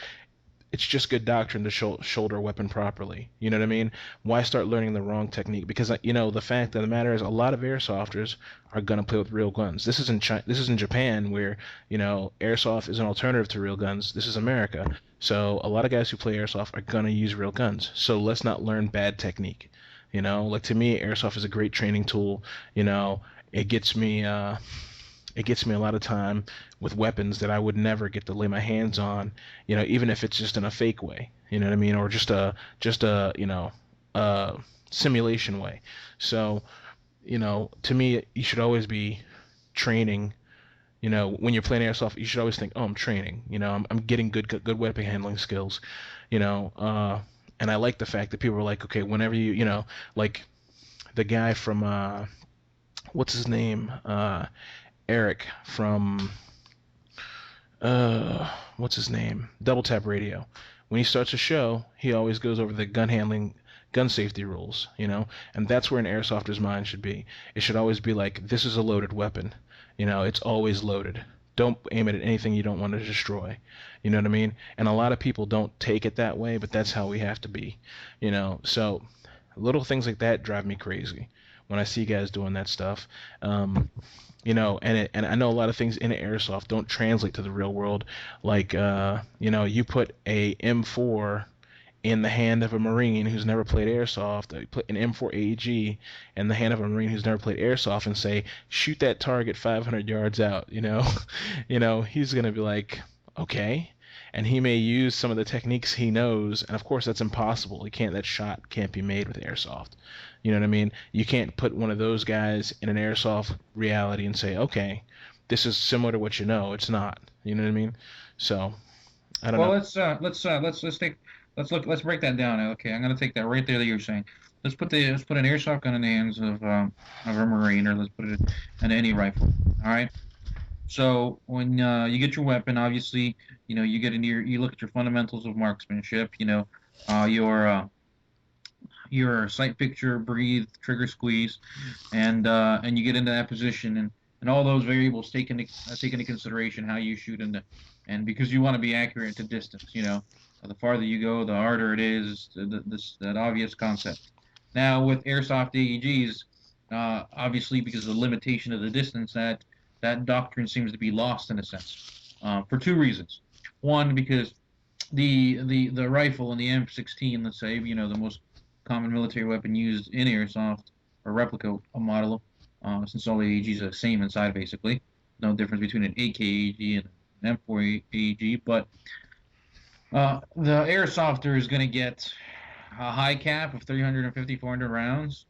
[SPEAKER 1] it's just good doctrine to shoulder a weapon properly. You know what I mean? Why start learning the wrong technique? Because the fact of the matter is, a lot of airsofters are gonna play with real guns. This is in China, this is in Japan, where airsoft is an alternative to real guns. This is America, so a lot of guys who play airsoft are gonna use real guns. So let's not learn bad technique. Like to me, airsoft is a great training tool. You know, it gets me. It gets me a lot of time with weapons that I would never get to lay my hands on, even if it's just in a fake way, you know what I mean, or just a a simulation way. So, to me, you should always be training. When you're playing airsoft, you should always think, oh, I'm training. I'm getting good weapon handling skills. You know, and I like the fact that people are like, okay, whenever like the guy from what's his name? Eric from what's his name? Double Tap Radio. When he starts a show, he always goes over the gun handling, gun safety rules, and that's where an airsofter's mind should be. It should always be like, this is a loaded weapon. It's always loaded. Don't aim it at anything you don't want to destroy. You know what I mean? And a lot of people don't take it that way, but that's how we have to be. So little things like that drive me crazy when I see guys doing that stuff. And I know a lot of things in airsoft don't translate to the real world. Like, you put a M4 in the hand of a Marine who's never played airsoft, you put an M4 AEG in the hand of a Marine who's never played airsoft, and say, shoot that target 500 yards out. He's gonna be like, okay. And he may use some of the techniques he knows, and of course that's impossible. That shot can't be made with airsoft. You know what I mean? You can't put one of those guys in an airsoft reality and say, okay, this is similar to what you know. It's not. You know what I mean? So I don't
[SPEAKER 2] Well,
[SPEAKER 1] know.
[SPEAKER 2] let's break that down. Okay, I'm gonna take that right there that you're saying. Let's put an airsoft gun in the hands of a Marine, or let's put it in any rifle. All right. So when you get your weapon, obviously, you get into you look at your fundamentals of marksmanship. Uh, your uh, your sight picture, breathe, trigger squeeze, and you get into that position, and all those variables take into consideration how you shoot, and because you want to be accurate to distance. The farther you go, the harder it is. That obvious concept. Now with airsoft AEGs, obviously because of the limitation of the distance, that doctrine seems to be lost in a sense, for two reasons. One, because the rifle and the M16, let's say, the most common military weapon used in airsoft, or replica model, since all the AEGs are the same inside basically. No difference between an AK AEG and an M4 AEG, but the airsofter is going to get a high cap of 350, 400 rounds,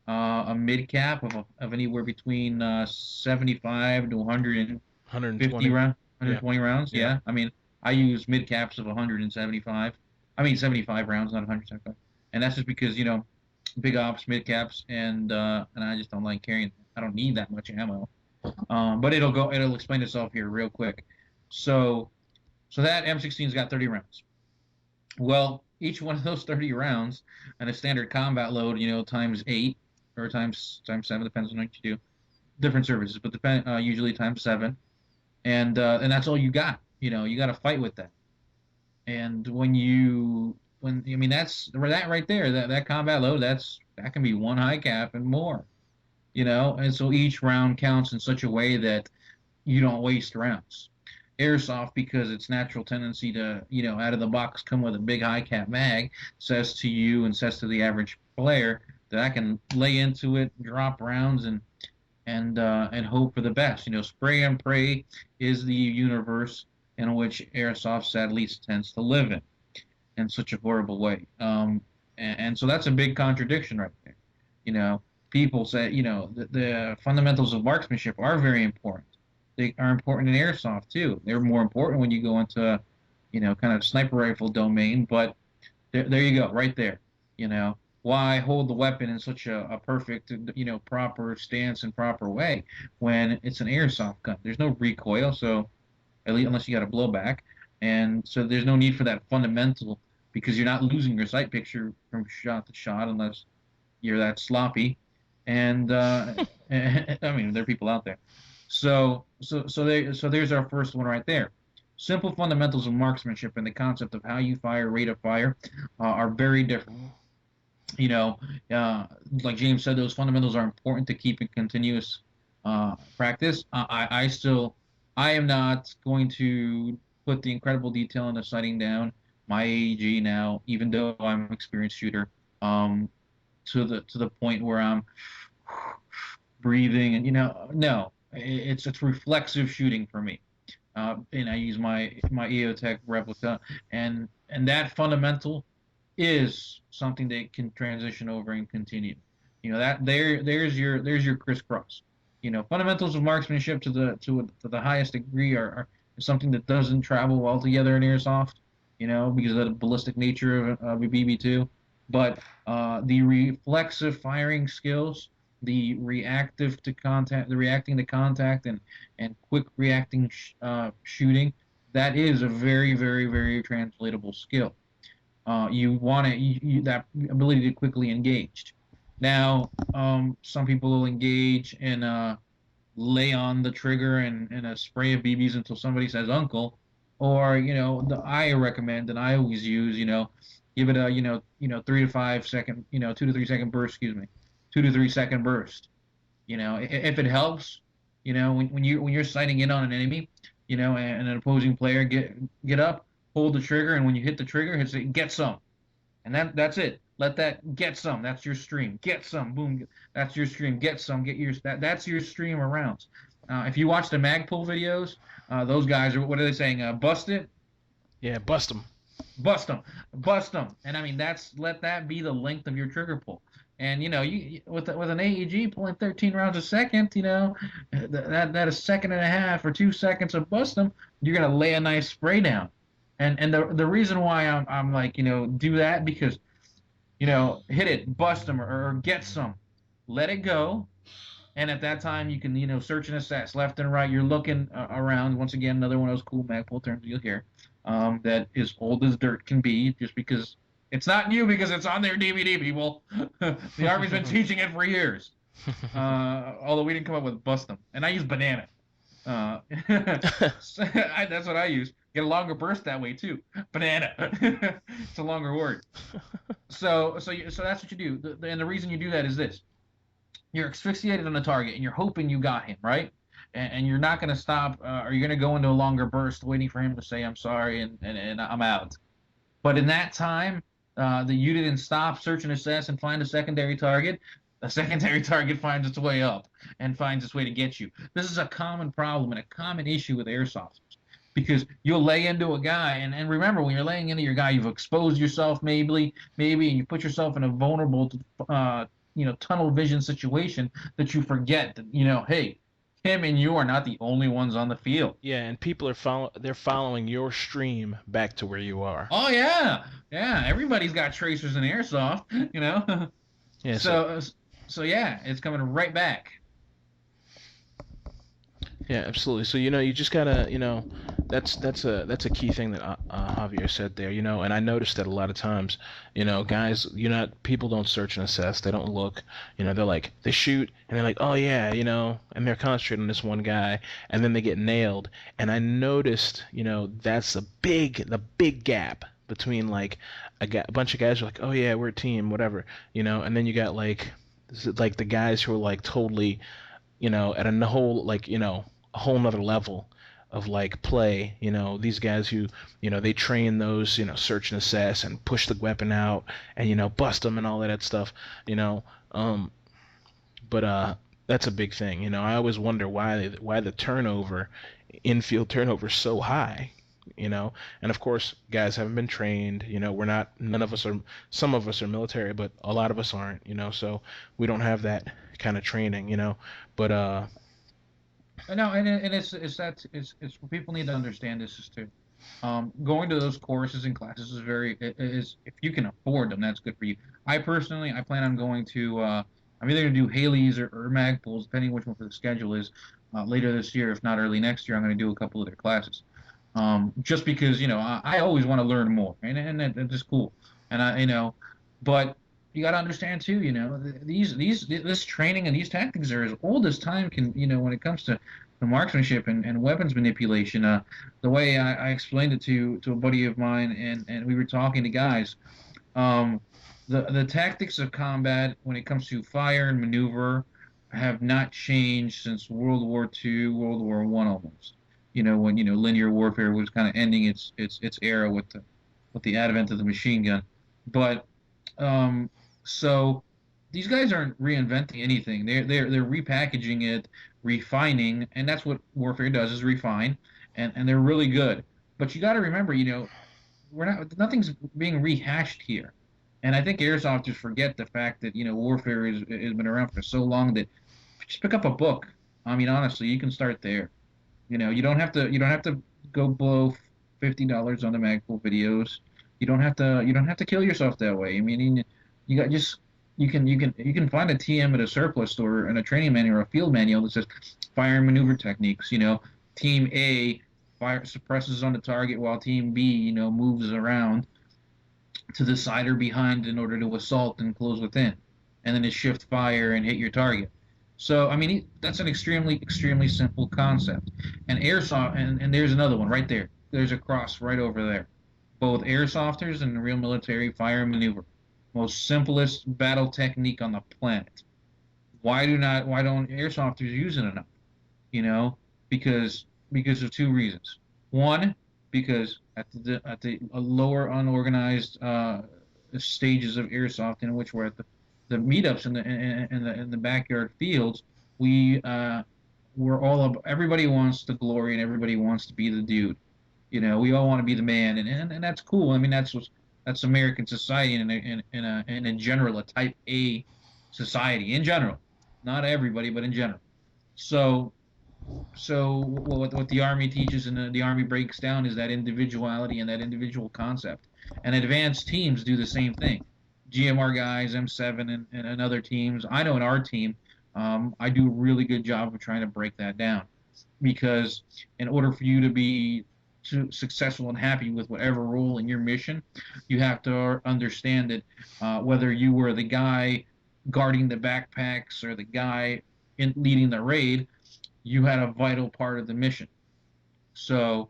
[SPEAKER 2] a mid cap of anywhere between 75 to 150
[SPEAKER 1] 120.
[SPEAKER 2] round,
[SPEAKER 1] Yeah.
[SPEAKER 2] 120 rounds.
[SPEAKER 1] Yeah.
[SPEAKER 2] Yeah, I mean, I use mid caps of 175. I mean, 75 rounds, not 175. And that's just because big ops, mid caps, and I just don't like carrying. I don't need that much ammo. But it'll explain itself here real quick. So that M16's got 30 rounds. Well, each one of those 30 rounds and a standard combat load, times eight or times seven, depends on what you do. Different services, but usually times seven, and that's all you got. You got to fight with that. And when I mean that right there, that combat load, that can be one high cap and more. And so each round counts in such a way that you don't waste rounds. Airsoft, because its natural tendency to, out of the box come with a big high cap mag, says to you and says to the average player that I can lay into it, drop rounds, and hope for the best. Spray and pray is the universe in which airsoft sadly tends to live in such a horrible way. And so that's a big contradiction right there. People say, the fundamentals of marksmanship are very important. They are important in airsoft too. They're more important when you go into, kind of sniper rifle domain. But there you go, right there. Why hold the weapon in such a perfect, proper stance and proper way when it's an airsoft gun? There's no recoil, so at least unless you got a blowback, and so there's no need for that fundamental, because you're not losing your sight picture from shot to shot unless you're that sloppy. And I mean, there are people out there. So there's our first one right there. simple fundamentals of marksmanship and the concept of how you fire, rate of fire, are very different. You know, uh, like James said, those fundamentals are important to keep in continuous practice. I am not going to put the incredible detail into sighting down my AEG now, even though I'm an experienced shooter, um, to the point where I'm breathing and no, it's reflexive shooting for me. And I use my EOTech replica, and that fundamental is something that can transition over and continue. That there's your crisscross. Fundamentals of marksmanship to the highest degree are something that doesn't travel well together in airsoft. Because of the ballistic nature of a BB2. But the reflexive firing skills, the reacting to contact, and quick reacting shooting, that is a very, very, very translatable skill. You want that ability to quickly engage. Now, some people will engage and lay on the trigger and a spray of BBs until somebody says uncle, or I recommend and I always use give it a 3 to 5 second 2 to 3 second burst, excuse me, 2 to 3 second burst. If it helps, when you're sighting in on an enemy, and an opposing player, get up, hold the trigger, and when you hit the trigger, hit say get some, and that's it. Let that get some. That's your stream. Get some. Boom. That's your stream. Get some. That's your stream of rounds. If you watch the Magpul videos, those guys are, what are they saying? Bust it,
[SPEAKER 1] Yeah, bust them.
[SPEAKER 2] bust them, bust them. And I mean, let that be the length of your trigger pull. And you with an AEG pulling 13 rounds a second, that a second and a half or 2 seconds of bust them, you're gonna lay a nice spray down. And the reason why I'm like, do that, because hit it, bust them, or get some, let it go, and at that time you can search and assess left and right. You're looking around. Once again, another one of those cool Magpul terms you'll hear, that is old as dirt can be, just because it's not new, because it's on their DVD, people. The Army's been teaching it for years. Although we didn't come up with bust them, and I use banana. That's what I use. Get a longer burst that way too. Banana. It's a longer word. So that's what you do. And the reason you do that is this: you're asphyxiated on the target, and you're hoping you got him right, and you're not going to stop, or you're going to go into a longer burst, waiting for him to say I'm sorry and I'm out. But in that time, that you didn't stop, search and assess, and find a secondary target, the secondary target finds its way up and finds its way to get you. This is a common problem and a common issue with airsofters, because you'll lay into a guy, and remember, when you're laying into your guy, you've exposed yourself, maybe, and you put yourself in a vulnerable, tunnel vision situation, that you forget that, hey, him and you are not the only ones on the field.
[SPEAKER 1] Yeah, and people are they're following your stream back to where you are.
[SPEAKER 2] Oh yeah, yeah. Everybody's got tracers in airsoft,
[SPEAKER 1] Yeah,
[SPEAKER 2] So yeah, it's coming right back.
[SPEAKER 1] yeah, absolutely. So you just gotta, that's a key thing that Javier said there, and I noticed that a lot of times, guys, people don't search and assess, they don't look, they're like, they shoot and they're like, oh yeah, and they're concentrating on this one guy, and then they get nailed, and I noticed, that's the big gap between like a bunch of guys who are like, oh yeah, we're a team, whatever, and then you got like the guys who are like totally, at a whole, like, a whole nother level of like play. These guys who, they train those, search and assess and push the weapon out and, bust them and all that stuff, um, but that's a big thing. I always wonder why the turnover, infield turnover, is so high. And of course, guys haven't been trained. None of us are. Some of us are military, but a lot of us aren't. So we don't have that kind of training. But
[SPEAKER 2] No, and it's what people need to understand. This is too. Going to those courses and classes is, if you can afford them, that's good for you. I plan on going to. I'm either going to do Haley's or Magpul's, depending which one for the schedule is, later this year. If not early next year, I'm going to do a couple of their classes. Just because I always want to learn more, and that's cool. And but you got to understand too, this training and these tactics are as old as time can, when it comes to the marksmanship and weapons manipulation. The way I explained it to a buddy of mine, and we were talking to guys, um, the tactics of combat when it comes to fire and maneuver have not changed since World War II, World War One almost. When linear warfare was kind of ending its era with the advent of the machine gun. But um, so these guys aren't reinventing anything. They're repackaging it, refining, and that's what warfare does is refine, and they're really good. But you got to remember, we're not nothing's being rehashed here. And I think airsofters forget the fact that warfare has been around for so long that just pick up a book. I mean, honestly, you can start there. You don't have to go blow $50 on the Magpul videos. You don't have to kill yourself that way. I mean, you got just you can find a TM at a surplus store and a training manual or a field manual that says fire and maneuver techniques. Team A fire suppresses on the target while team B, moves around to the side or behind in order to assault and close within, and then to shift fire and hit your target. So, I mean, that's an extremely, extremely simple concept. And airsoft, and there's another one right there. There's a cross right over there. Both airsofters and real military fire and maneuver. Most simplest battle technique on the planet. Why don't airsofters use it enough? You know, because of two reasons. One, because at the lower unorganized stages of airsoft, in which we're at the meetups in the backyard fields, we we're all everybody wants the glory and everybody wants to be the dude. We all want to be the man, and that's cool. I mean, that's American society in a general, a type A society in general, not everybody, but in general. So what the army teaches and the army breaks down is that individuality and that individual concept. And advanced teams do the same thing. GMR guys, M7, and other teams. I know in our team, I do a really good job of trying to break that down because in order for you to be successful and happy with whatever role in your mission, you have to understand that whether you were the guy guarding the backpacks or the guy leading the raid, you had a vital part of the mission. So,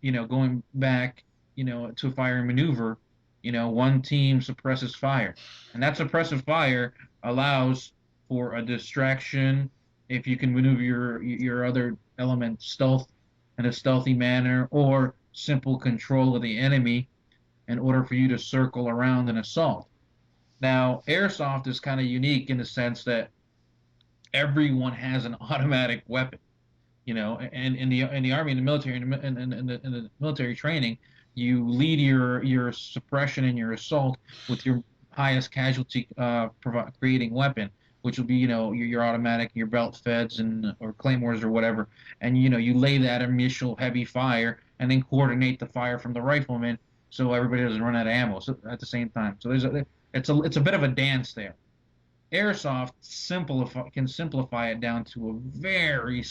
[SPEAKER 2] going back, to fire and maneuver, one team suppresses fire. And that suppressive fire allows for a distraction if you can maneuver your other element stealth in a stealthy manner or simple control of the enemy in order for you to circle around and assault. Now, airsoft is kind of unique in the sense that everyone has an automatic weapon, and in the army and the military in the military training, you lead your suppression and your assault with your highest casualty creating weapon, which will be your automatic, your belt feds and or claymores or whatever, and you lay that initial heavy fire and then coordinate the fire from the rifleman so everybody doesn't run out of ammo at the same time. So it's a bit of a dance there. Airsoft can simplify it down to a very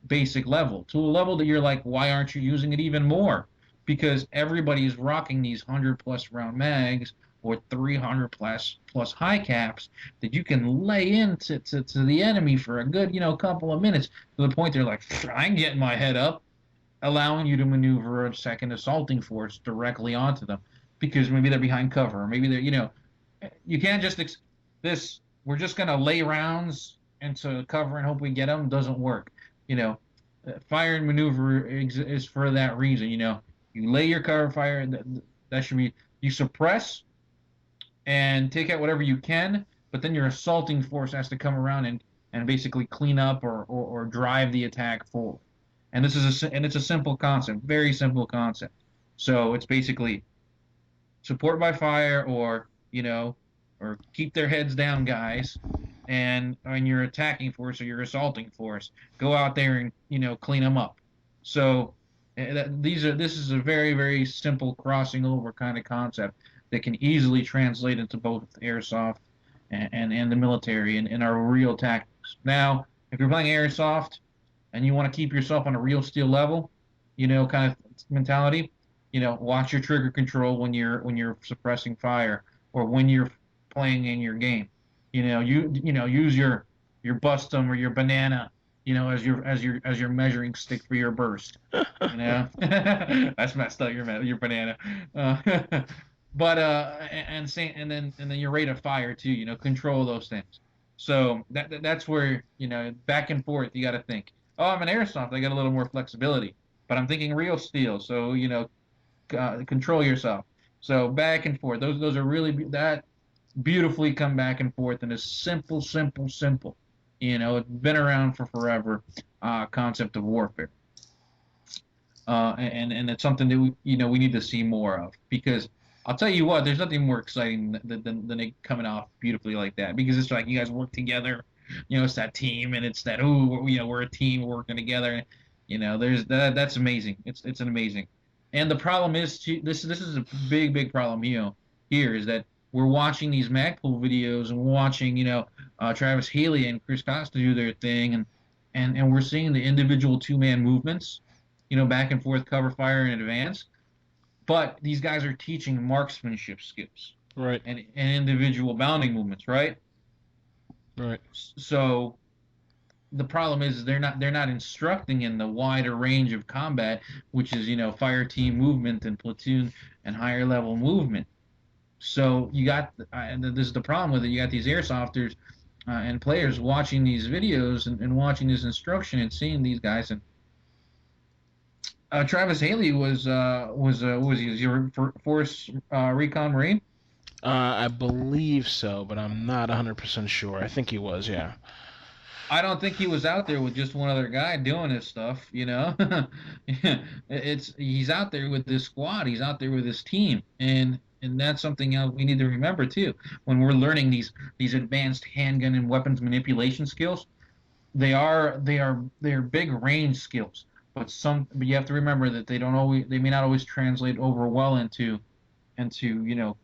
[SPEAKER 2] basic level, to a level that you're like, why aren't you using it even more? Because everybody's rocking these 100+ round mags or 300 plus high caps that you can lay into to the enemy for a good couple of minutes to the point they're like, I'm getting my head up, allowing you to maneuver a second assaulting force directly onto them because maybe they're behind cover or maybe they're you can't just this we're just going to lay rounds into cover and hope we get them doesn't work. You know, Fire and maneuver is for that reason. You lay your cover fire. That should be you suppress and take out whatever you can, but then your assaulting force has to come around and basically clean up or drive the attack forward. And it's a simple concept, very simple concept. So it's basically support by fire or keep their heads down, guys. And your attacking force or your assaulting force, go out there and clean them up. So this is a very very simple crossing over kind of concept that can easily translate into both airsoft and the military and our real tactics. Now, if you're playing airsoft and you want to keep yourself on a real steel level, kind of mentality, watch your trigger control when you're suppressing fire or when you're playing in your game. Use your bustum or your banana, as your measuring stick for your burst. That's messed up. Your banana. But and then your rate of fire too. Control those things. So that's where back and forth. You got to think. Oh, I'm an airsoft. I got a little more flexibility, but I'm thinking real steel. So control yourself. So back and forth. Those are really that beautifully come back and forth in a simple, simple, simple. It's been around for forever. Concept of warfare. And it's something that we need to see more of, because I'll tell you what, there's nothing more exciting than it coming off beautifully like that, because it's like you guys work together, it's that team, and it's that, we're a team working together. There's that's amazing. It's an amazing. And the problem is this is a big problem, here is that we're watching these Magpul videos, and we're watching Travis Haley and Chris Costa do their thing, and we're seeing the individual two-man movements, back and forth, cover fire in advance. But these guys are teaching marksmanship skills,
[SPEAKER 1] Right.
[SPEAKER 2] and individual bounding movements, right?
[SPEAKER 1] Right.
[SPEAKER 2] So the problem is they're not instructing in the wider range of combat, which is fire team movement and platoon and higher level movement. So you got, and this is the problem with it. You got these airsofters and players watching these videos, and watching this instruction, and seeing these guys. And Travis Haley was he? Was he a Force Recon Marine?
[SPEAKER 1] I believe so, but I'm not 100% sure. I think he was, yeah.
[SPEAKER 2] I don't think he was out there with just one other guy doing his stuff. He's out there with this squad. He's out there with his team, and that's something else we need to remember too when we're learning these advanced handgun and weapons manipulation skills. They are big range skills, but you have to remember that they may not always translate over well into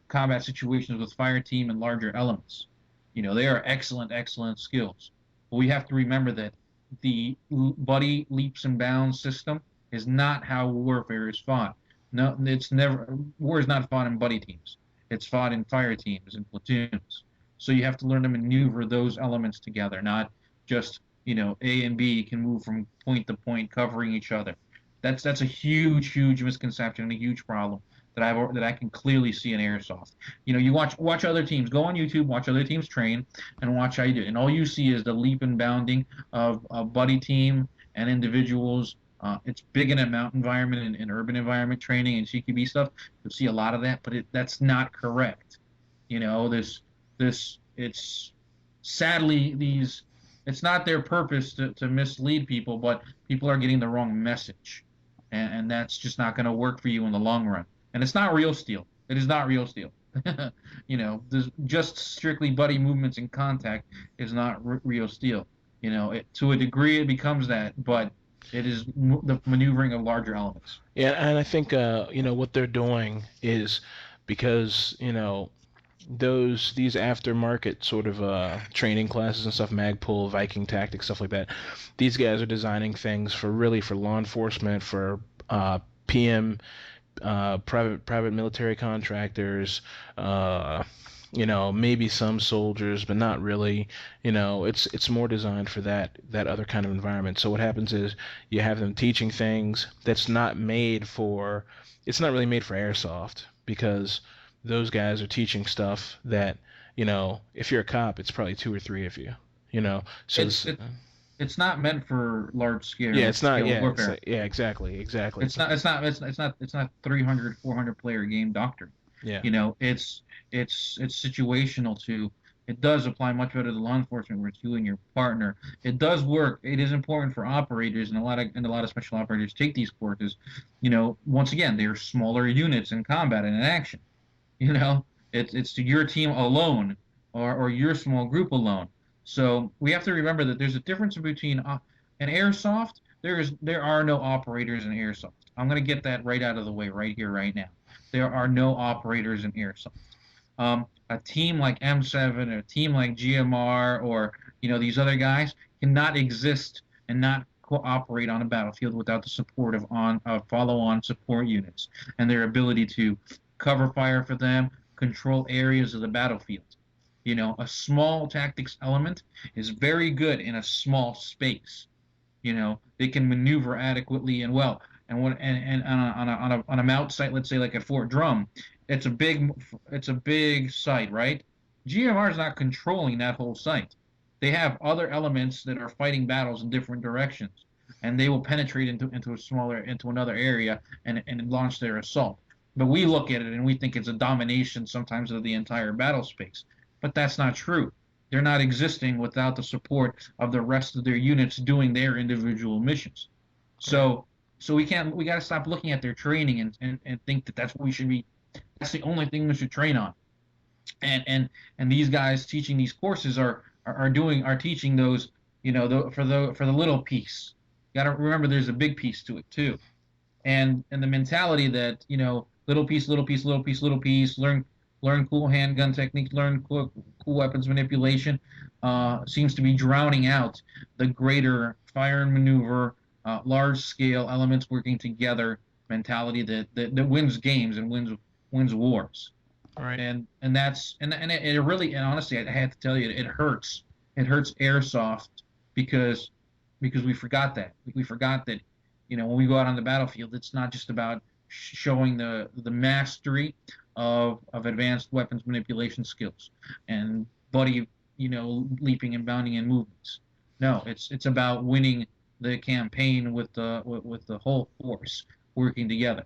[SPEAKER 2] combat situations with fire team and larger elements. They are excellent skills. But we have to remember that the buddy leaps and bounds system is not how warfare is fought. No, it's never. War is not fought in buddy teams. It's fought in fire teams and platoons. So you have to learn to maneuver those elements together, not just A and B can move from point to point, covering each other. That's a huge misconception and a huge problem that I can clearly see in airsoft. You watch other teams, go on YouTube, watch other teams train, and watch how you do it. And all you see is the leap and bounding of a buddy team and individuals. It's big in a mountain environment and urban environment training and CQB stuff. You'll see a lot of that, but that's not correct. It's sadly these. It's not their purpose to mislead people, but people are getting the wrong message, and that's just not going to work for you in the long run. And it's not real steel. It is not real steel. Just strictly buddy movements and contact is not real steel. To a degree it becomes that, but it is the maneuvering of larger elements.
[SPEAKER 1] Yeah, and I think what they're doing is because these aftermarket sort of training classes and stuff, Magpul, Viking Tactics, stuff like that. These guys are designing things for law enforcement, for PM, private military contractors, maybe some soldiers, but not really. It's more designed for that other kind of environment. So what happens is you have them teaching things that's not made for. It's not really made for airsoft, because those guys are teaching stuff that if you're a cop, it's probably two or three of you. So
[SPEAKER 2] It's not meant for large scale.
[SPEAKER 1] Yeah, it's not. Yeah,
[SPEAKER 2] warfare.
[SPEAKER 1] yeah, exactly.
[SPEAKER 2] It's not 300, 400 player game doctrine.
[SPEAKER 1] Yeah.
[SPEAKER 2] It's situational too. It does apply much better to law enforcement where it's you and your partner. It does work. It is important for operators, and a lot of special operators take these courses. Once again, they are smaller units in combat and in action. It's to your team alone, or your small group alone. So we have to remember that there's a difference between an airsoft. There are no operators in airsoft. I'm going to get that right out of the way right here, right now. There are no operators in airsoft. A team like M7, or a team like GMR, or these other guys cannot exist and not cooperate on a battlefield without the support of follow-on support units and their ability to cover fire for them, control areas of the battlefield. A small tactics element is very good in a small space. They can maneuver adequately and well. And on a mount site, let's say like at Fort Drum, it's a big site, right? GMR is not controlling that whole site. They have other elements that are fighting battles in different directions, and they will penetrate into another area and launch their assault. But we look at it and we think it's a domination sometimes of the entire battle space. But that's not true. They're not existing without the support of the rest of their units doing their individual missions.
[SPEAKER 1] Right.
[SPEAKER 2] So we got to stop looking at their training and think that that's what we should be. That's the only thing we should train on. And these guys teaching these courses are teaching those, for the little piece. You got to remember there's a big piece to it too. And the mentality that, little piece, little piece, little piece, little piece, learn cool handgun techniques, learn cool weapons manipulation, seems to be drowning out the greater fire and maneuver, large scale elements working together mentality that wins games and wins wars.
[SPEAKER 1] Right.
[SPEAKER 2] And it really, and honestly, I had to tell you, it hurts. It hurts airsoft because we forgot that. We forgot that, when we go out on the battlefield, it's not just about showing the mastery of advanced weapons manipulation skills and buddy, leaping and bounding and movements. No, it's about winning the campaign with the whole force working together.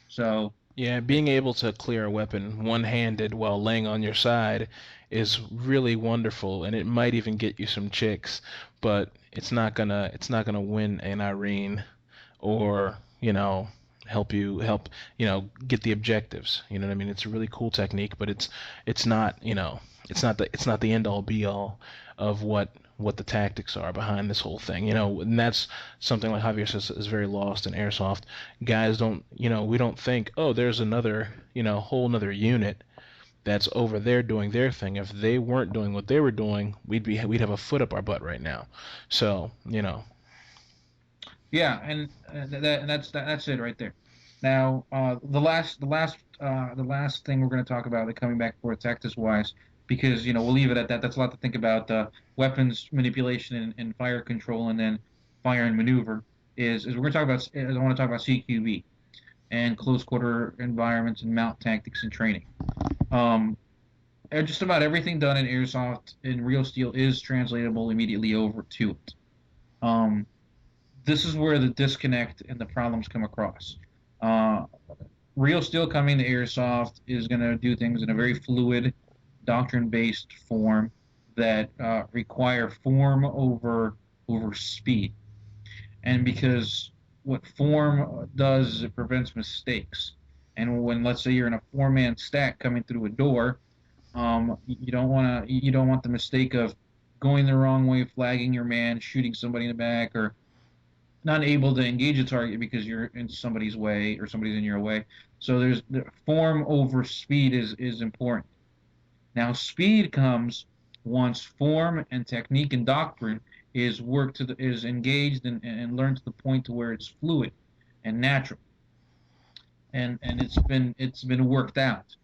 [SPEAKER 2] So
[SPEAKER 1] Yeah, being able to clear a weapon one-handed while laying on your side is really wonderful, and it might even get you some chicks, but it's not gonna win an Irene or, help get the objectives. You know what I mean? It's a really cool technique, but it's not, it's not the end all be all of what the tactics are behind this whole thing. And that's something like Javier says is very lost in airsoft. Guys don't, we don't think, oh, there's another, whole another unit that's over there doing their thing. If they weren't doing what they were doing, we'd have a foot up our butt right now. So,
[SPEAKER 2] yeah, and that's it right there. Now, the last thing we're going to talk about, coming back for tactics wise, because we'll leave it at that. That's a lot to think about. Weapons manipulation and fire control, and then fire and maneuver is we're going to talk about. Is I want to talk about CQB and close quarter environments and mount tactics and training. Um, just about everything done in airsoft in real steel is translatable immediately over to it. Um, this is where the disconnect and the problems come across. Uh, Real steel coming to airsoft is going to do things in a very fluid, doctrine-based form that require form over speed. And because what form does is it prevents mistakes. And when, let's say, you're in a four-man stack coming through a door, you don't want the mistake of going the wrong way, flagging your man, shooting somebody in the back, or not able to engage a target because you're in somebody's way or somebody's in your way. So there's the form over speed is important. Now speed comes once form and technique and doctrine is engaged and learned to the point to where it's fluid and natural and it's been worked out.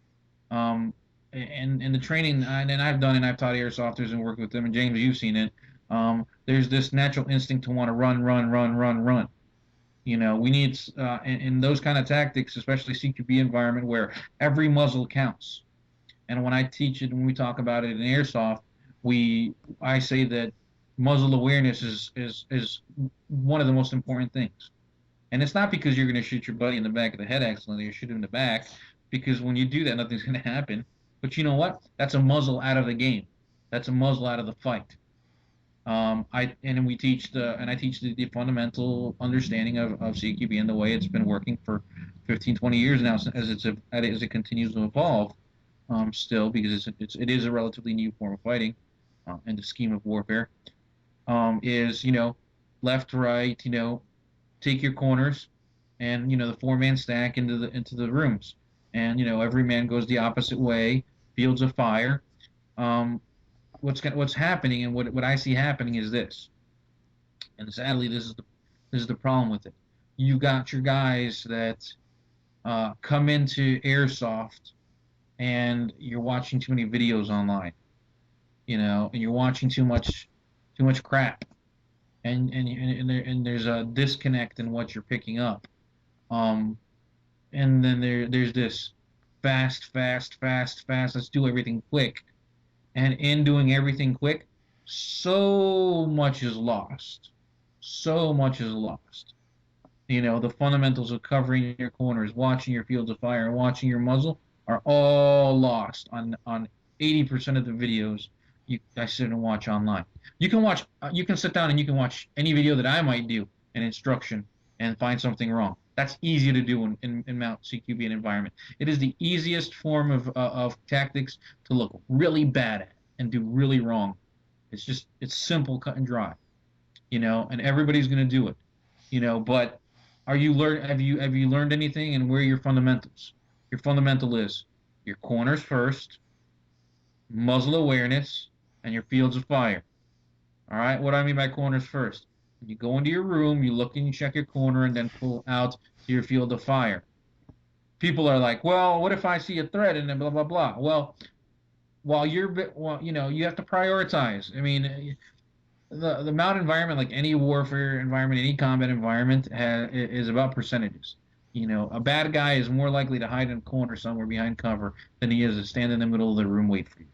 [SPEAKER 2] Um, and the training and I've done and I've taught airsofters and worked with them, and James, you've seen it. There's this natural instinct to want to run, run, run, run, run. We need in those kind of tactics, especially CQB environment where every muzzle counts. And when I teach it, when we talk about it in airsoft, I say that muzzle awareness is one of the most important things. And it's not because you're going to shoot your buddy in the back of the head accidentally or shoot him in the back, because when you do that, nothing's going to happen. But you know what? That's a muzzle out of the game. That's a muzzle out of the fight. I teach the fundamental understanding of CQB and the way it's been working for 15, 20 years now, as it continues to evolve. Still, because it is a relatively new form of fighting, in the scheme of warfare. Is left, right, take your corners, and the four-man stack into the rooms, and every man goes the opposite way, fields of fire. Um, what's happening and what I see happening is this, and sadly this is the problem with it. You got your guys that come into airsoft and you're watching too many videos online. and you're watching too much crap, and there's a disconnect in what you're picking up. Um, and then there's this fast, fast, fast, fast. Let's do everything quick, and in doing everything quick, so much is lost. So much is lost. The fundamentals of covering your corners, watching your fields of fire, and watching your muzzle are all lost on 80% of the videos I sit and watch online. You can sit down and you can watch any video that I might do, an instruction, and find something wrong. That's easy to do in Mount CQB and environment. It is the easiest form of tactics to look really bad at and do really wrong. It's simple, cut and dry, and everybody's going to do it, but have you learned anything, and where are your fundamentals? Your fundamental is your corners first, muzzle awareness, and your fields of fire. All right, what do I mean by corners first? You go into your room, you look and you check your corner, and then pull out to your field of fire. People are like, well, what if I see a threat and then blah blah blah? Well, you have to prioritize. I mean, the mount environment, like any warfare environment, any combat environment, is about percentages. A bad guy is more likely to hide in a corner somewhere behind cover than he is to stand in the middle of the room wait for you.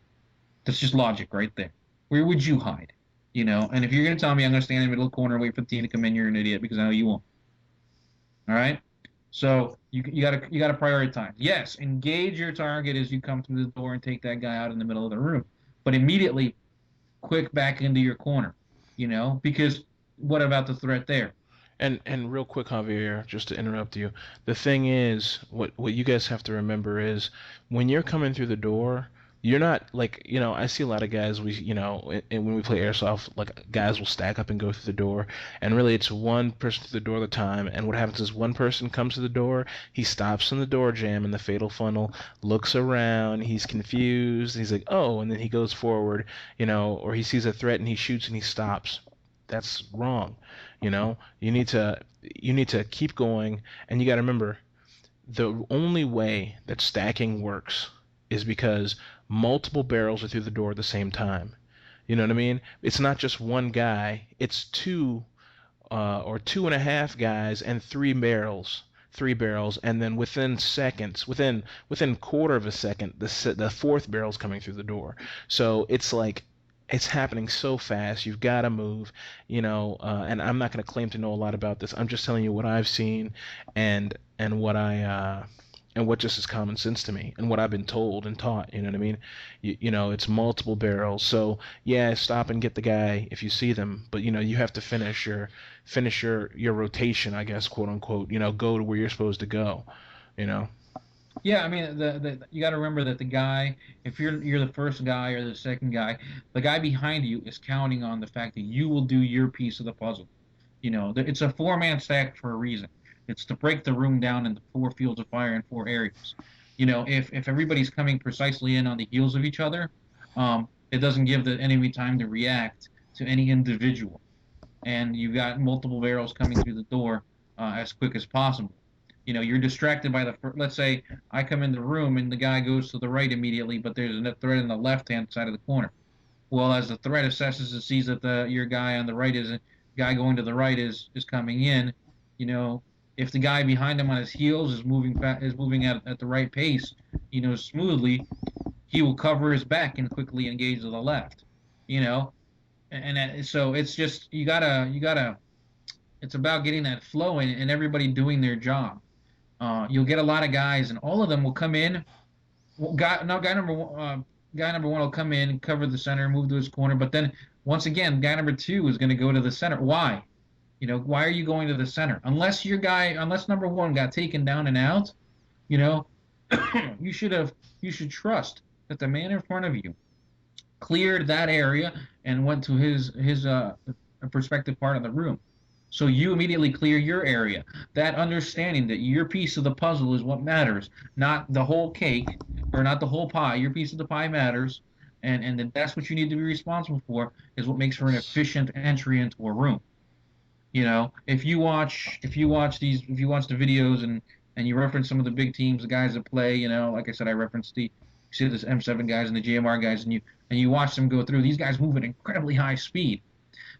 [SPEAKER 2] That's just logic right there. Where would you hide? And if you're gonna tell me I'm gonna stand in the middle of the corner and wait for the team to come in, you're an idiot, because I know you won't. All right. So you gotta prioritize. Yes, engage your target as you come through the door and take that guy out in the middle of the room, but immediately quick back into your corner, because what about the threat there?
[SPEAKER 1] And real quick, Javier, just to interrupt you, the thing is, what you guys have to remember is when you're coming through the door, you're not like, I see a lot of guys, and when we play airsoft, like guys will stack up and go through the door, and really it's one person through the door at a time. And what happens is one person comes to the door, he stops in the door jamb in the fatal funnel, looks around, he's confused, he's like, oh, and then he goes forward, or he sees a threat and he shoots and he stops. That's wrong. You need to keep going, and you got to remember the only way that stacking works is because multiple barrels are through the door at the same time. You know what I mean? It's not just one guy, it's two or two and a half guys and three barrels, and then within seconds, within quarter of a second, the fourth barrel's coming through the door. So it's like it's happening so fast. You've got to move, and I'm not going to claim to know a lot about this. I'm just telling you what I've seen, and what just is common sense to me, and what I've been told and taught. You know what I mean? It's multiple barrels. So yeah, stop and get the guy if you see them, but you have to finish your rotation, I guess, quote unquote. Go to where you're supposed to go. You know.
[SPEAKER 2] Yeah, I mean, you got to remember that the guy, if you're the first guy or the second guy, the guy behind you is counting on the fact that you will do your piece of the puzzle. It's a four-man stack for a reason. It's to break the room down into four fields of fire and four areas. If everybody's coming precisely in on the heels of each other, it doesn't give the enemy time to react to any individual, and you've got multiple barrels coming through the door as quick as possible. You're distracted by let's say I come in the room and the guy goes to the right immediately, but there's a threat in the left hand side of the corner. Well, as the threat assesses and sees that your guy on the right guy going to the right is coming in, you know, if the guy behind him on his heels is moving at the right pace, smoothly, he will cover his back and quickly engage to the left. You know, so it's just you gotta. It's about getting that flow and everybody doing their job. You'll get a lot of guys, and all of them will come in. Well, guy number one will come in, cover the center, move to his corner. But then once again, guy number two is going to go to the center. Why? Why are you going to the center? Unless number one got taken down and out, you know, you should trust that the man in front of you cleared that area and went to his perspective part of the room. So you immediately clear your area. That understanding that your piece of the puzzle is what matters, not the whole cake or not the whole pie. Your piece of the pie matters, and that's what you need to be responsible for, is what makes for an efficient entry into a room. If you watch the videos and you reference some of the big teams, the guys that play, like I said, I referenced the You see this M7 guys and the GMR guys, and you watch them go through. These guys move at incredibly high speed.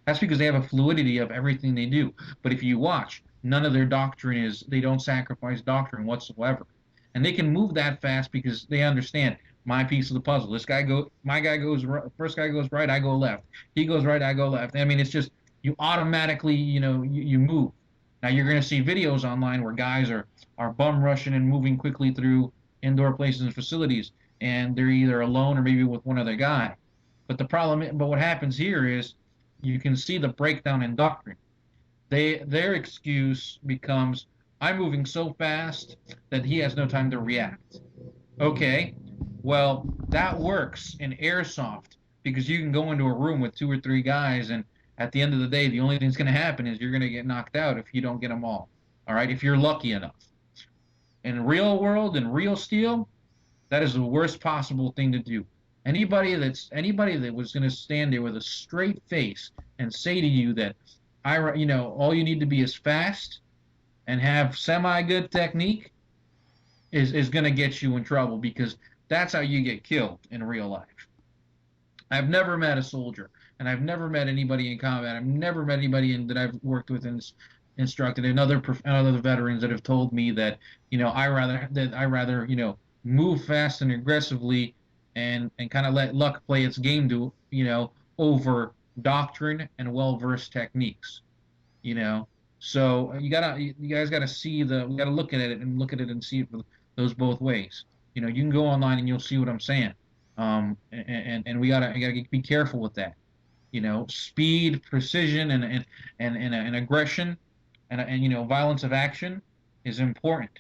[SPEAKER 2] That's because they have a fluidity of everything they do. But if you watch, none of their doctrine is they don't sacrifice doctrine whatsoever. And they can move that fast because they understand my piece of the puzzle. My guy goes right, first guy goes right, I go left. He goes right, I go left. I mean, it's just you automatically, you move. Now you're going to see videos online where guys are bum rushing and moving quickly through indoor places and facilities, and they're either alone or maybe with one other guy. But what happens here is you can see the breakdown in doctrine. Their excuse becomes, I'm moving so fast that he has no time to react. Okay, well, that works in airsoft because you can go into a room with two or three guys, and at the end of the day, the only thing that's going to happen is you're going to get knocked out if you don't get them all. All right, if you're lucky enough. In real world, in real steel, that is the worst possible thing to do. Anybody that was going to stand there with a straight face and say to you that all you need to be is fast and have semi good technique is going to get you in trouble because that's how you get killed in real life. I've never met a soldier, and I've never met anybody in combat. I've never met anybody that I've worked with and instructed, and other veterans that have told me that I rather move fast and aggressively, and kind of let luck play its game over doctrine and well versed techniques. You know, so you guys gotta we gotta look at it and see it those both ways. You can go online and you'll see what I'm saying. And we gotta be careful with that. Speed, precision, and aggression, and violence of action is important,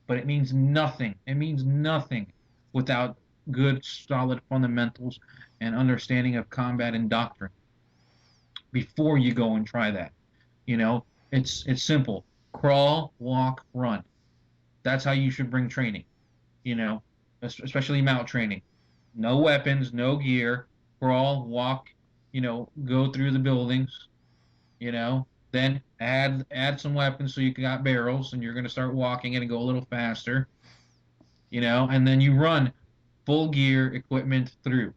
[SPEAKER 2] but it means nothing. It means nothing without good, solid fundamentals and understanding of combat and doctrine before you go and try that. It's simple. Crawl, walk, run. That's how you should bring training. You know, especially mount training. No weapons, no gear. Crawl, walk. Go through the buildings. Then add some weapons so you got barrels, and you're going to start walking it and go a little faster. And then you run full gear equipment through.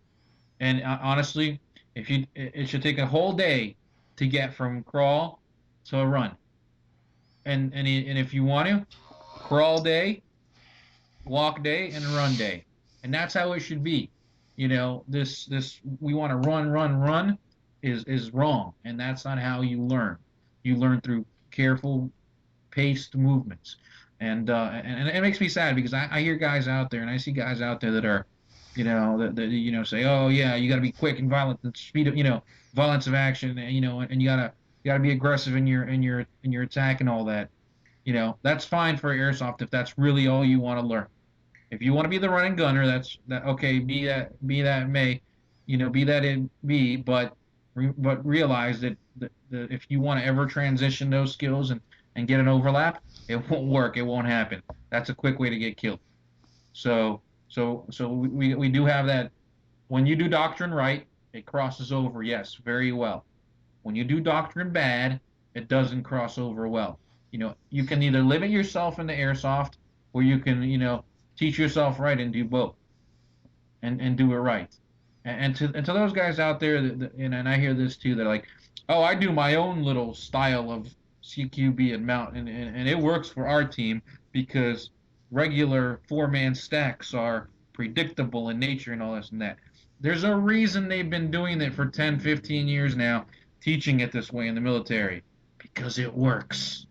[SPEAKER 2] And honestly, it should take a whole day to get from crawl to run. And if you want to, crawl day, walk day, and run day. And that's how it should be. This we want to run is wrong, and that's not how you learn. You learn through careful, paced movements. And it makes me sad because I hear guys out there and I see guys out there that are, that say, oh yeah, you got to be quick and violent and speed of, violence of action, and you gotta be aggressive in your attack and all that. That's fine for airsoft if that's really all you want to learn. If you want to be the running gunner, that okay. Be that may, be that it be, but realize that if you want to ever transition those skills and get an overlap, it won't work. It won't happen. That's a quick way to get killed. So we do have that. When you do doctrine right, it crosses over. Yes, very well. When you do doctrine bad, it doesn't cross over well. You can either limit yourself in the airsoft, or you can, teach yourself right and do both, and do it right. And to those guys out there, and I hear this too, they're like, oh, I do my own little style of CQB and mount, and it works for our team because regular four-man stacks are predictable in nature and all this and that. There's a reason they've been doing it for 10, 15 years now, teaching it this way in the military, because it works.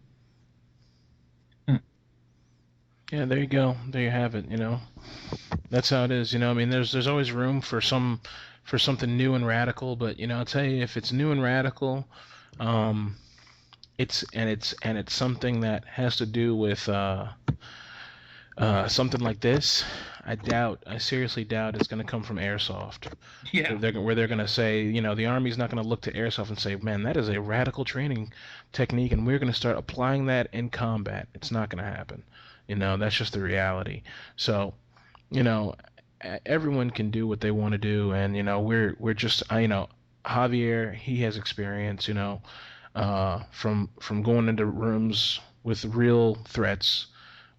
[SPEAKER 1] Yeah, there you go. There you have it. That's how it is. I mean, there's always room for something new and radical, but I'll tell you, if it's new and radical, um, it's something that has to do with something like this. I seriously doubt it's going to come from airsoft.
[SPEAKER 2] Yeah.
[SPEAKER 1] Where they're going to say, the Army's not going to look to airsoft and say, man, that is a radical training technique, and we're going to start applying that in combat. It's not going to happen. That's just the reality. So, everyone can do what they want to do, and we're just, Javier, he has experience, from going into rooms with real threats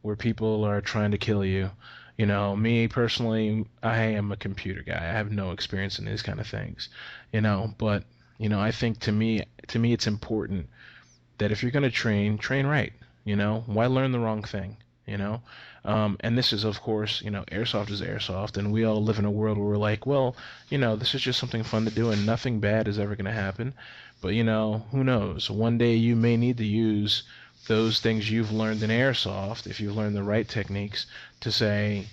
[SPEAKER 1] where people are trying to kill you. Me personally, I am a computer guy. I have no experience in these kind of things, but I think to me it's important that if you're going to train right. Why learn the wrong thing? You know, and this is, of course, airsoft is airsoft, and we all live in a world where we're like, well, this is just something fun to do, and nothing bad is ever going to happen. But who knows? One day you may need to use those things you've learned in airsoft, if you've learned the right techniques, to say,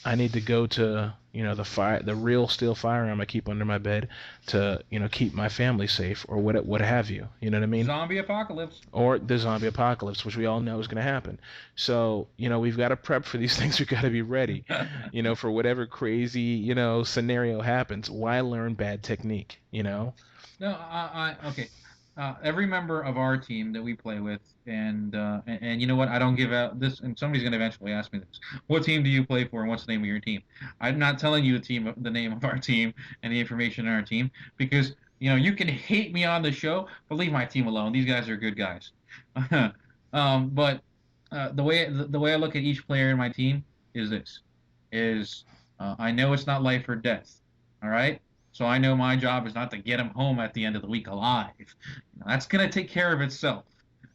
[SPEAKER 1] I need to go to, the real steel firearm I keep under my bed to, keep my family safe, or what have you. You know what I mean?
[SPEAKER 2] Zombie apocalypse.
[SPEAKER 1] Or the zombie apocalypse, which we all know is going to happen. So, we've got to prep for these things. We've got to be ready, for whatever crazy, scenario happens. Why learn bad technique,
[SPEAKER 2] No, okay. Every member of our team that we play with, and you know what? I don't give out this, and somebody's going to eventually ask me this. What team do you play for, and what's the name of your team? I'm not telling you the name of our team, and the information on our team, because you can hate me on the show, but leave my team alone. These guys are good guys. But the way I look at each player in my team is this: is I know it's not life or death. All right. So I know my job is not to get them home at the end of the week alive. That's gonna take care of itself,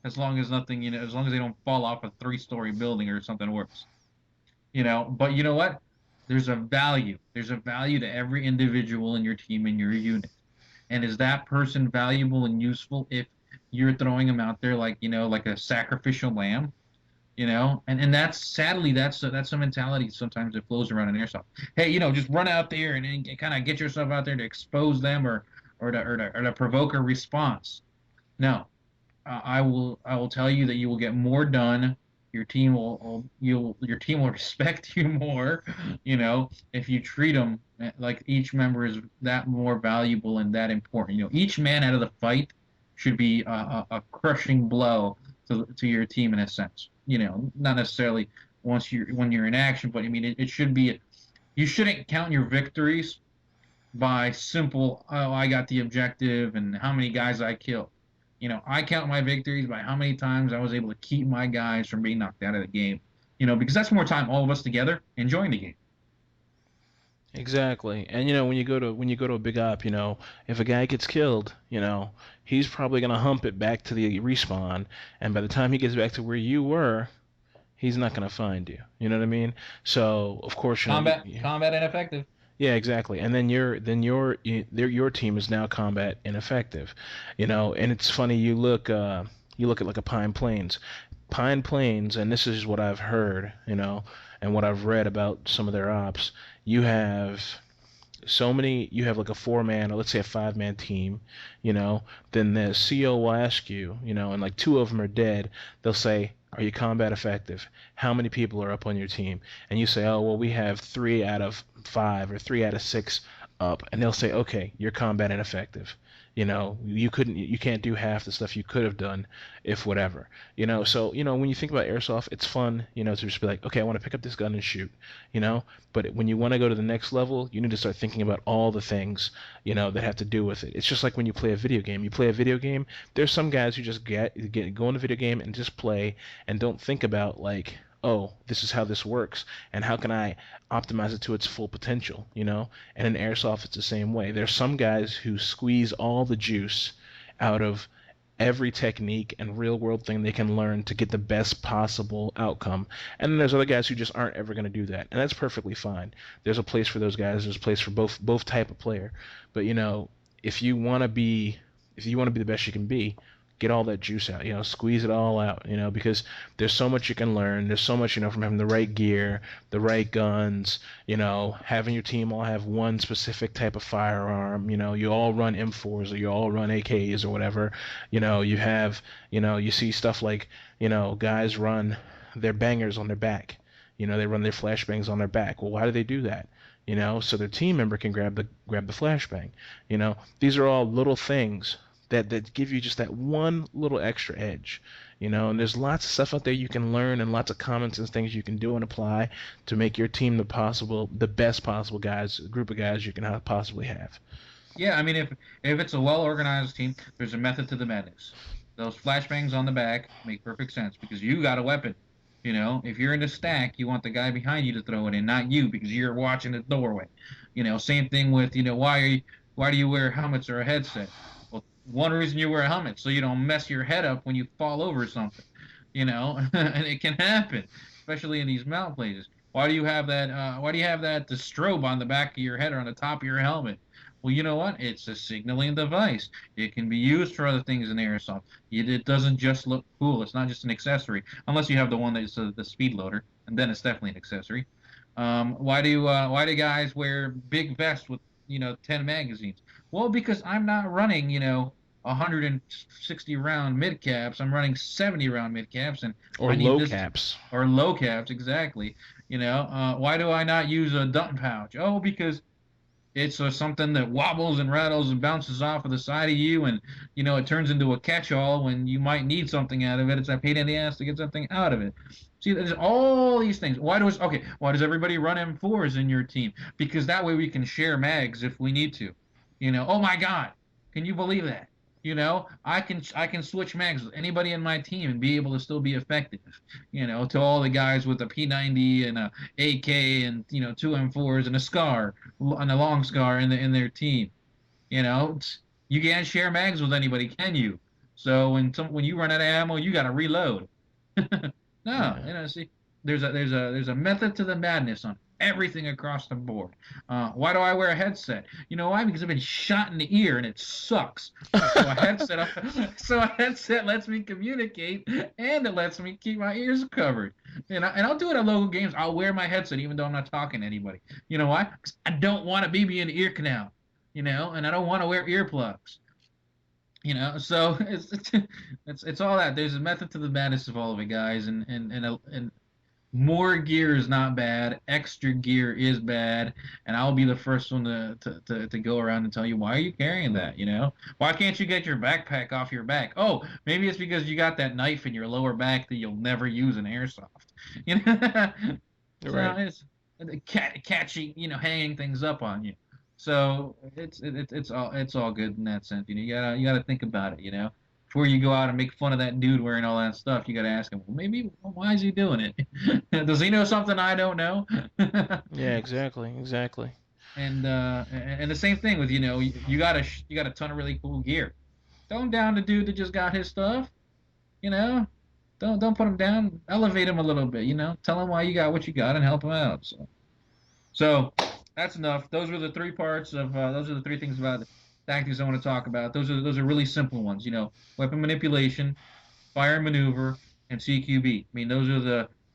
[SPEAKER 2] as long as nothing, as long as they don't fall off a three-story building or something worse. But you know what? There's a value. There's a value to every individual in your team and your unit. And is that person valuable and useful if you're throwing them out there like, like a sacrificial lamb? And that's, sadly, that's a mentality sometimes that flows around in airsoft. Hey, just run out there and kind of get yourself out there to expose them, or to provoke a response. No, I will tell you that you will get more done. Your team will respect you more, if you treat them like each member is that more valuable and that important. Each man out of the fight should be a crushing blow to your team in a sense. Not necessarily when you're in action, but I mean it should be. You shouldn't count your victories by simple, oh, I got the objective and how many guys I killed. I count my victories by how many times I was able to keep my guys from being knocked out of the game. Because that's more time all of us together enjoying the game.
[SPEAKER 1] Exactly. And when you go to a big op, if a guy gets killed, he's probably gonna hump it back to the respawn, and by the time he gets back to where you were, he's not gonna find you. You know what I mean? So of course,
[SPEAKER 2] Combat ineffective.
[SPEAKER 1] yeah, exactly. And then your team is now combat ineffective. And it's funny, you look at like a Pine Plains. Pine Plains, and this is what I've heard, and what I've read about some of their ops. You have you have like a four-man, or let's say a five-man team, then the CO will ask you, and like two of them are dead. They'll say, are you combat effective? How many people are up on your team? And you say, oh, well, we have 3 out of 5 or 3 out of 6 up. And they'll say, okay, you're combat ineffective. You can't do half the stuff you could have done if whatever. So, when you think about airsoft, it's fun, to just be like, okay, I want to pick up this gun and shoot, but when you want to go to the next level, you need to start thinking about all the things, that have to do with it. It's just like when you play a video game. You play a video game, there's some guys who just go in the video game and just play and don't think about, like, oh, this is how this works, and how can I optimize it to its full potential, And in airsoft, it's the same way. There's some guys who squeeze all the juice out of every technique and real world thing they can learn to get the best possible outcome. And then there's other guys who just aren't ever going to do that. And that's perfectly fine. There's a place for those guys. There's a place for both type of player. But if you want to be the best you can be, get all that juice out, squeeze it all out, because there's so much you can learn. There's so much, from having the right gear, the right guns, having your team all have one specific type of firearm, you all run M4s or you all run AKs or whatever, you have, you see stuff like, guys run their bangers on their back, they run their flashbangs on their back. Well, why do they do that? So their team member can grab the flashbang. These are all little things that give you just that one little extra edge, and there's lots of stuff out there you can learn and lots of common sense things you can do and apply to make your team the best possible group of guys you can possibly have.
[SPEAKER 2] Yeah, I mean, if it's a well organized team, there's a method to the madness. Those flashbangs on the back make perfect sense because you got a weapon. If you're in the stack, you want the guy behind you to throw it in, not you, because you're watching the doorway. Same thing with, why do you wear helmets or a headset? Well, one reason you wear a helmet so you don't mess your head up when you fall over something. And it can happen, especially in these mountain places. Why do you have that? Why do you have that the strobe on the back of your head or on the top of your helmet? Well, you know what? It's a signaling device. It can be used for other things in airsoft. It doesn't just look cool. It's not just an accessory, unless you have the one that's the speed loader, and then it's definitely an accessory. Why do guys wear big vests with 10 magazines? Well, because I'm not running 160 round mid caps. I'm running 70 round mid caps, and
[SPEAKER 1] Or
[SPEAKER 2] I need
[SPEAKER 1] low
[SPEAKER 2] this
[SPEAKER 1] caps.
[SPEAKER 2] or low caps exactly. Why do I not use a dump pouch? Oh, because it's something that wobbles and rattles and bounces off of the side of you, and it turns into a catch-all when you might need something out of it. It's a pain in the ass to get something out of it. See, there's all these things. Why does everybody run M4s in your team? Because that way we can share mags if we need to. Oh my God, can you believe that? I can switch mags with anybody in my team and be able to still be effective. To all the guys with a P90 and a AK and two M4s and a SCAR and a long SCAR in their team. You can't share mags with anybody, can you? So when you run out of ammo, you got to reload. No,
[SPEAKER 1] Yeah.
[SPEAKER 2] see, there's a method to the madness on everything across the board. Why do I wear a headset? You know why? Because I've been shot in the ear and it sucks. So a headset, so a headset lets me communicate and it lets me keep my ears covered. And I'll do it at local games. I'll wear my headset even though I'm not talking to anybody. You know why? 'Cause I don't want a BB in the ear canal. And I don't want to wear earplugs. So it's all that. There's a method to the madness of all of it, guys, and more gear is not bad. Extra gear is bad, and I'll be the first one to go around and tell you, why are you carrying that? Why can't you get your backpack off your back? Oh, maybe it's because you got that knife in your lower back that you'll never use in airsoft. You know, so
[SPEAKER 1] Right.
[SPEAKER 2] catching, hanging things up on you. So it's all good in that sense. You gotta think about it. Before you go out and make fun of that dude wearing all that stuff, you gotta ask him, well, maybe why is he doing it? Does he know something I don't know?
[SPEAKER 1] Yeah, exactly. Exactly.
[SPEAKER 2] And the same thing with you got a ton of really cool gear. Don't down the dude that just got his stuff. You know, don't put him down. Elevate him a little bit. Tell him why you got what you got and help him out. So that's enough. Those are the three things about the tactics I want to talk about. Those are really simple ones. Weapon manipulation, fire and maneuver, and CQB. I mean, those are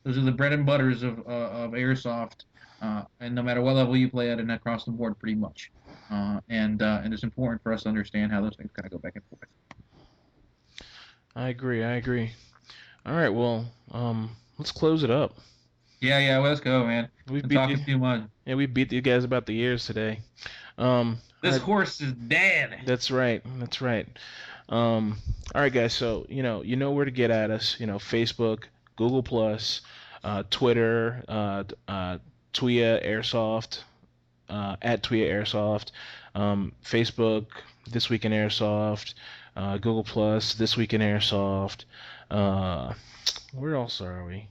[SPEAKER 2] the bread and butters of airsoft, and no matter what level you play at, and across the board, pretty much. And it's important for us to understand how those things kind of go back and forth.
[SPEAKER 1] I agree. I agree. All right. Well, let's close it up.
[SPEAKER 2] Yeah, yeah. Well, let's go, man.
[SPEAKER 1] We
[SPEAKER 2] Been
[SPEAKER 1] beat the
[SPEAKER 2] talking too much.
[SPEAKER 1] Yeah, we beat you guys about the ears today. All
[SPEAKER 2] This
[SPEAKER 1] right.
[SPEAKER 2] horse is dead.
[SPEAKER 1] That's right. That's right. All right, guys. So you know where to get at us. Facebook, Google Plus, Twitter, Twiya Airsoft, at Twiya Airsoft, Facebook, This Week in Airsoft, Google Plus, This Week in Airsoft. Uh, where else are we?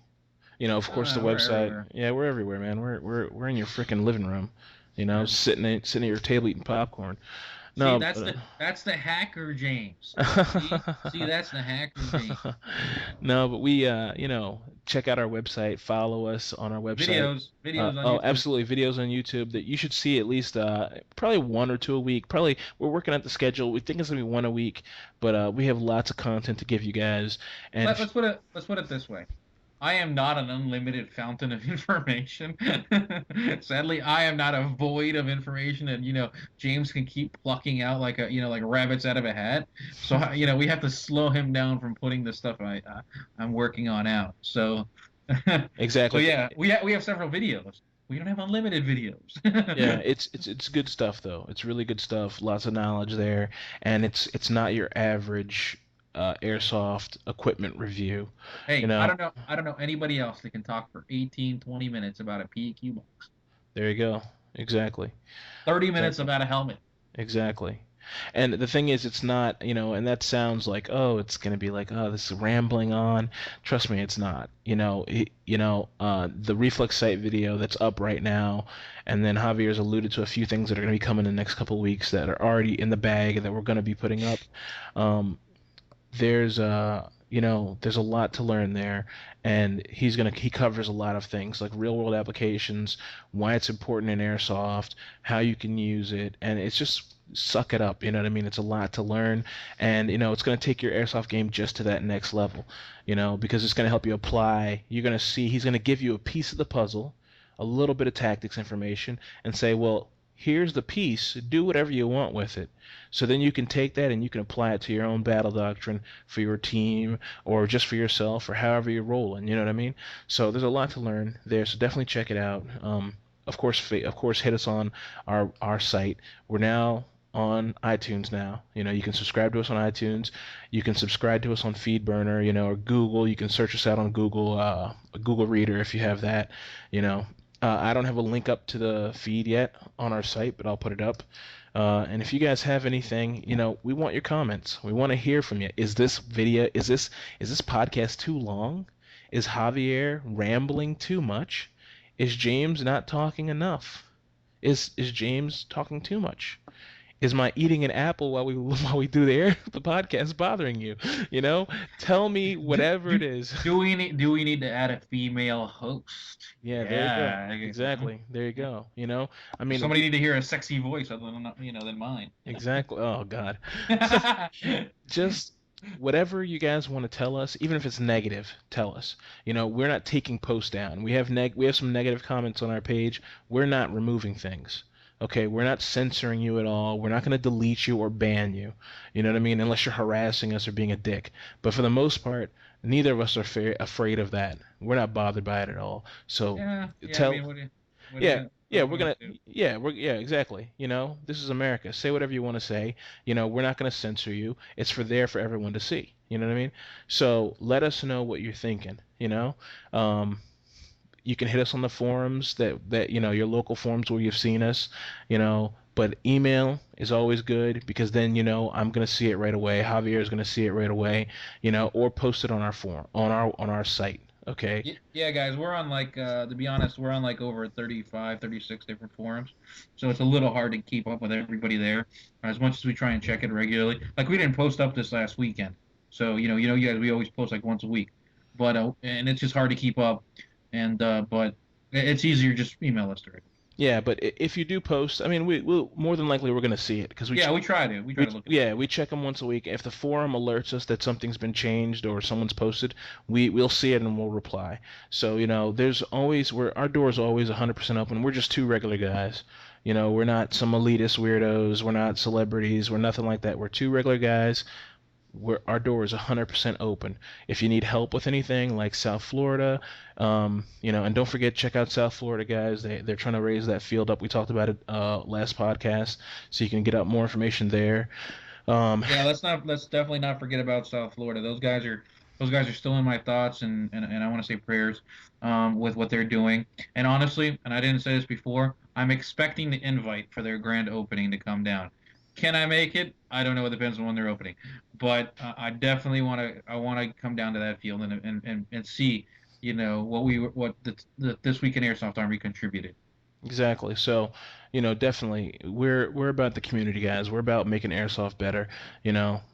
[SPEAKER 1] Of course, the
[SPEAKER 2] We're
[SPEAKER 1] website.
[SPEAKER 2] everywhere.
[SPEAKER 1] Yeah, we're everywhere, man. We're in your freaking living room. Sitting at your table eating popcorn.
[SPEAKER 2] See,
[SPEAKER 1] No,
[SPEAKER 2] that's
[SPEAKER 1] but
[SPEAKER 2] the that's the hacker James. See, that's the hacker James.
[SPEAKER 1] no, but we check out our website, follow us on our website.
[SPEAKER 2] Videos on
[SPEAKER 1] Oh,
[SPEAKER 2] YouTube.
[SPEAKER 1] absolutely, videos on YouTube that you should see at least probably one or two a week. Probably we're working at the schedule. We think it's gonna be one a week, but we have lots of content to give you guys. And
[SPEAKER 2] Let's put it this way. I am not an unlimited fountain of information. Sadly, I am not a void of information that James can keep plucking out like rabbits out of a hat. So we have to slow him down from putting the stuff I'm working on out. So so
[SPEAKER 1] exactly.
[SPEAKER 2] yeah, we have several videos. We don't have unlimited videos.
[SPEAKER 1] Yeah, it's good stuff though. It's really good stuff. Lots of knowledge there, and it's not your average airsoft equipment review. You
[SPEAKER 2] Hey, I
[SPEAKER 1] know,
[SPEAKER 2] don't know. I don't know anybody else that can talk for 18, 20 minutes about a PEQ box.
[SPEAKER 1] there you go. Exactly.
[SPEAKER 2] 30 minutes
[SPEAKER 1] Exactly.
[SPEAKER 2] about a helmet.
[SPEAKER 1] Exactly. And the thing is, it's not, and that sounds like, oh, it's going to be like, oh, this is rambling on. Trust me, it's not. The Reflex Site video that's up right now, and then Javier's alluded to a few things that are going to be coming in the next couple of weeks that are already in the bag that we're going to be putting up. Um, there's a lot to learn there, and he covers a lot of things like real world applications, why it's important in airsoft, how you can use it, and it's just suck it up, you know what I mean? It's a lot to learn, and it's going to take your airsoft game just to that next level, because it's going to help you apply. You're going to see he's going to give you a piece of the puzzle, a little bit of tactics information, and say, well, here's the piece, do whatever you want with it. So then you can take that and you can apply it to your own battle doctrine for your team or just for yourself or however you're rolling. You know what I mean? So there's a lot to learn there. So definitely check it out. Of course, hit us on our site. We're now on iTunes now. You can subscribe to us on iTunes. You can subscribe to us on FeedBurner, or Google. You can search us out on Google, Google Reader if you have that. You know, I don't have a link up to the feed yet on our site, but I'll put it up. And if you guys have anything, we want your comments. We want to hear from you. Is this podcast too long? Is Javier rambling too much? Is James not talking enough? Is James talking too much? Is my eating an apple while we while we do the podcast bothering you? Tell me
[SPEAKER 2] Do,
[SPEAKER 1] whatever it
[SPEAKER 2] do,
[SPEAKER 1] is.
[SPEAKER 2] do we need to add a female host?
[SPEAKER 1] Yeah, there you go.
[SPEAKER 2] Yeah,
[SPEAKER 1] Exactly. There you go. I mean,
[SPEAKER 2] somebody need to hear a sexy voice other than than mine.
[SPEAKER 1] exactly. Oh God. Just whatever you guys want to tell us, even if it's negative, tell us. We're not taking posts down. We have some negative comments on our page. We're not removing things. Okay, we're not censoring you at all. We're not going to delete you or ban you. You know what I mean? Unless you're harassing us or being a dick. But for the most part, neither of us are afraid of that. We're not bothered by it at all. So
[SPEAKER 2] Yeah. I
[SPEAKER 1] tell,
[SPEAKER 2] mean, what are you
[SPEAKER 1] yeah,
[SPEAKER 2] gonna, what
[SPEAKER 1] yeah,
[SPEAKER 2] are we
[SPEAKER 1] we're
[SPEAKER 2] gonna
[SPEAKER 1] gonna,
[SPEAKER 2] do?
[SPEAKER 1] yeah, exactly. This is America. Say whatever you want to say. We're not gonna censor you. It's for everyone to see. You know what I mean? So let us know what you're thinking. Um, you can hit us on the forums that your local forums where you've seen us. But email is always good because then I'm gonna see it right away. Javier is gonna see it right away. Or post it on our forum on our site. Okay.
[SPEAKER 2] Yeah, guys, we're on to be honest, we're on like over 35, 36 different forums. So it's a little hard to keep up with everybody there. As much as we try and check it regularly. Like we didn't post up this last weekend. So, you guys, we always post like once a week. But and it's just hard to keep up. And but it's easier just email us directly.
[SPEAKER 1] Yeah, but if you do post, I mean, we'll more than likely we're gonna see it because
[SPEAKER 2] Yeah, we try to look at it.
[SPEAKER 1] yeah, we check them once a week. If the forum alerts us that something's been changed or someone's posted, we'll see it and we'll reply. So there's always our door's always 100% open. We're just two regular guys. We're not some elitist weirdos. We're not celebrities. We're nothing like that. We're two regular guys. Our door is 100% open. If you need help with anything like South Florida, and don't forget, check out South Florida, guys. They're trying to raise that field up. We talked about it last podcast, so you can get out more information there.
[SPEAKER 2] Yeah, let's definitely not forget about South Florida. Those guys are still in my thoughts and I want to say prayers with what they're doing. And honestly, and I didn't say this before, I'm expecting the invite for their grand opening to come down. Can I make it? I don't know. It depends on when they're opening. But I definitely want to come down to that field and see, what this week in Airsoft Army contributed.
[SPEAKER 1] Exactly. So, definitely we're about the community, guys. We're about making airsoft better,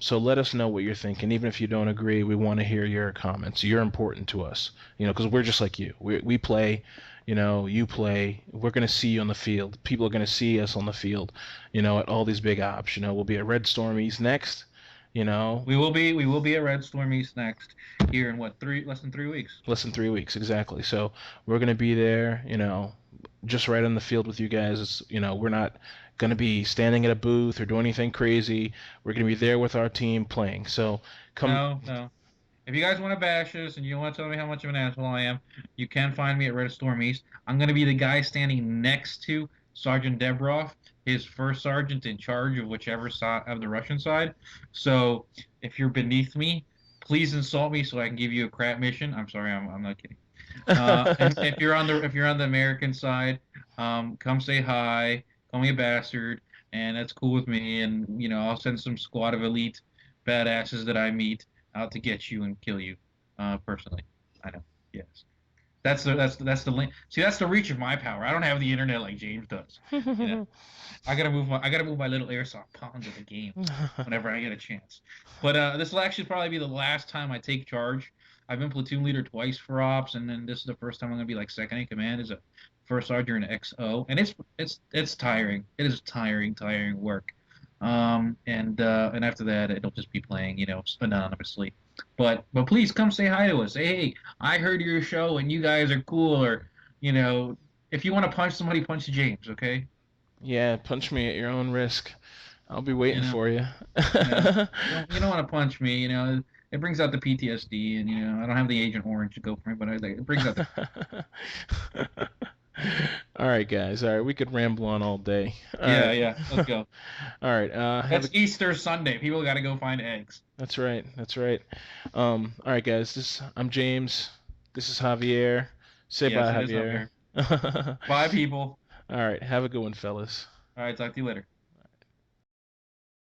[SPEAKER 1] So let us know what you're thinking. Even if you don't agree, we want to hear your comments. You're important to us, because we're just like you. We play, you play. We're going to see you on the field. People are going to see us on the field, at all these big ops. We'll be at Red Storm East next, you know,
[SPEAKER 2] We will be at Red Storm East next here in what less than 3 weeks.
[SPEAKER 1] less than 3 weeks, exactly. So we're going to be there, just right on the field with you guys. We're not going to be standing at a booth or doing anything crazy. We're going to be there with our team playing. So come,
[SPEAKER 2] No, no. If you guys want to bash us and you want to tell me how much of an asshole I am, you can find me at Red Storm East. I'm going to be the guy standing next to Sergeant Debrov, his first sergeant in charge of whichever side of the Russian side. So if you're beneath me, please insult me so I can give you a crap mission. I'm sorry, I'm not kidding. And if you're on the American side, come say hi, call me a bastard. and that's cool with me. And I'll send some squad of elite badasses that I meet out to get you and kill you, personally. I know. Yes. That's the link. See, that's the reach of my power. I don't have the internet like James does. You know, I gotta move my little airsoft pawns of the game whenever I get a chance. But this will actually probably be the last time I take charge. I've been platoon leader twice for ops, and then this is the first time I'm gonna be like second in command as a first sergeant in XO, and it's tiring. It is tiring work. And after that, it'll just be playing, anonymously. But please come say hi to us. Say, hey, I heard your show and you guys are cool, or you know, if you want to punch somebody, punch James, okay?
[SPEAKER 1] Yeah, punch me at your own risk. I'll be
[SPEAKER 2] You
[SPEAKER 1] waiting
[SPEAKER 2] know.
[SPEAKER 1] for you.
[SPEAKER 2] Yeah, you don't want to punch me. It brings out the PTSD, and I don't have the Agent Orange to go for me, but it brings out the.
[SPEAKER 1] All right, guys. All right, we could ramble on all day. All
[SPEAKER 2] Yeah,
[SPEAKER 1] right.
[SPEAKER 2] yeah. Let's go.
[SPEAKER 1] All right. Have a.
[SPEAKER 2] It's Easter Sunday. People got to go find eggs.
[SPEAKER 1] That's right. That's right. All right, guys. I'm James. This is Javier. Say
[SPEAKER 2] Yes,
[SPEAKER 1] bye,
[SPEAKER 2] it is up
[SPEAKER 1] Javier.
[SPEAKER 2] here. Bye, people.
[SPEAKER 1] All right. Have a good one, fellas.
[SPEAKER 2] All right, talk to you later.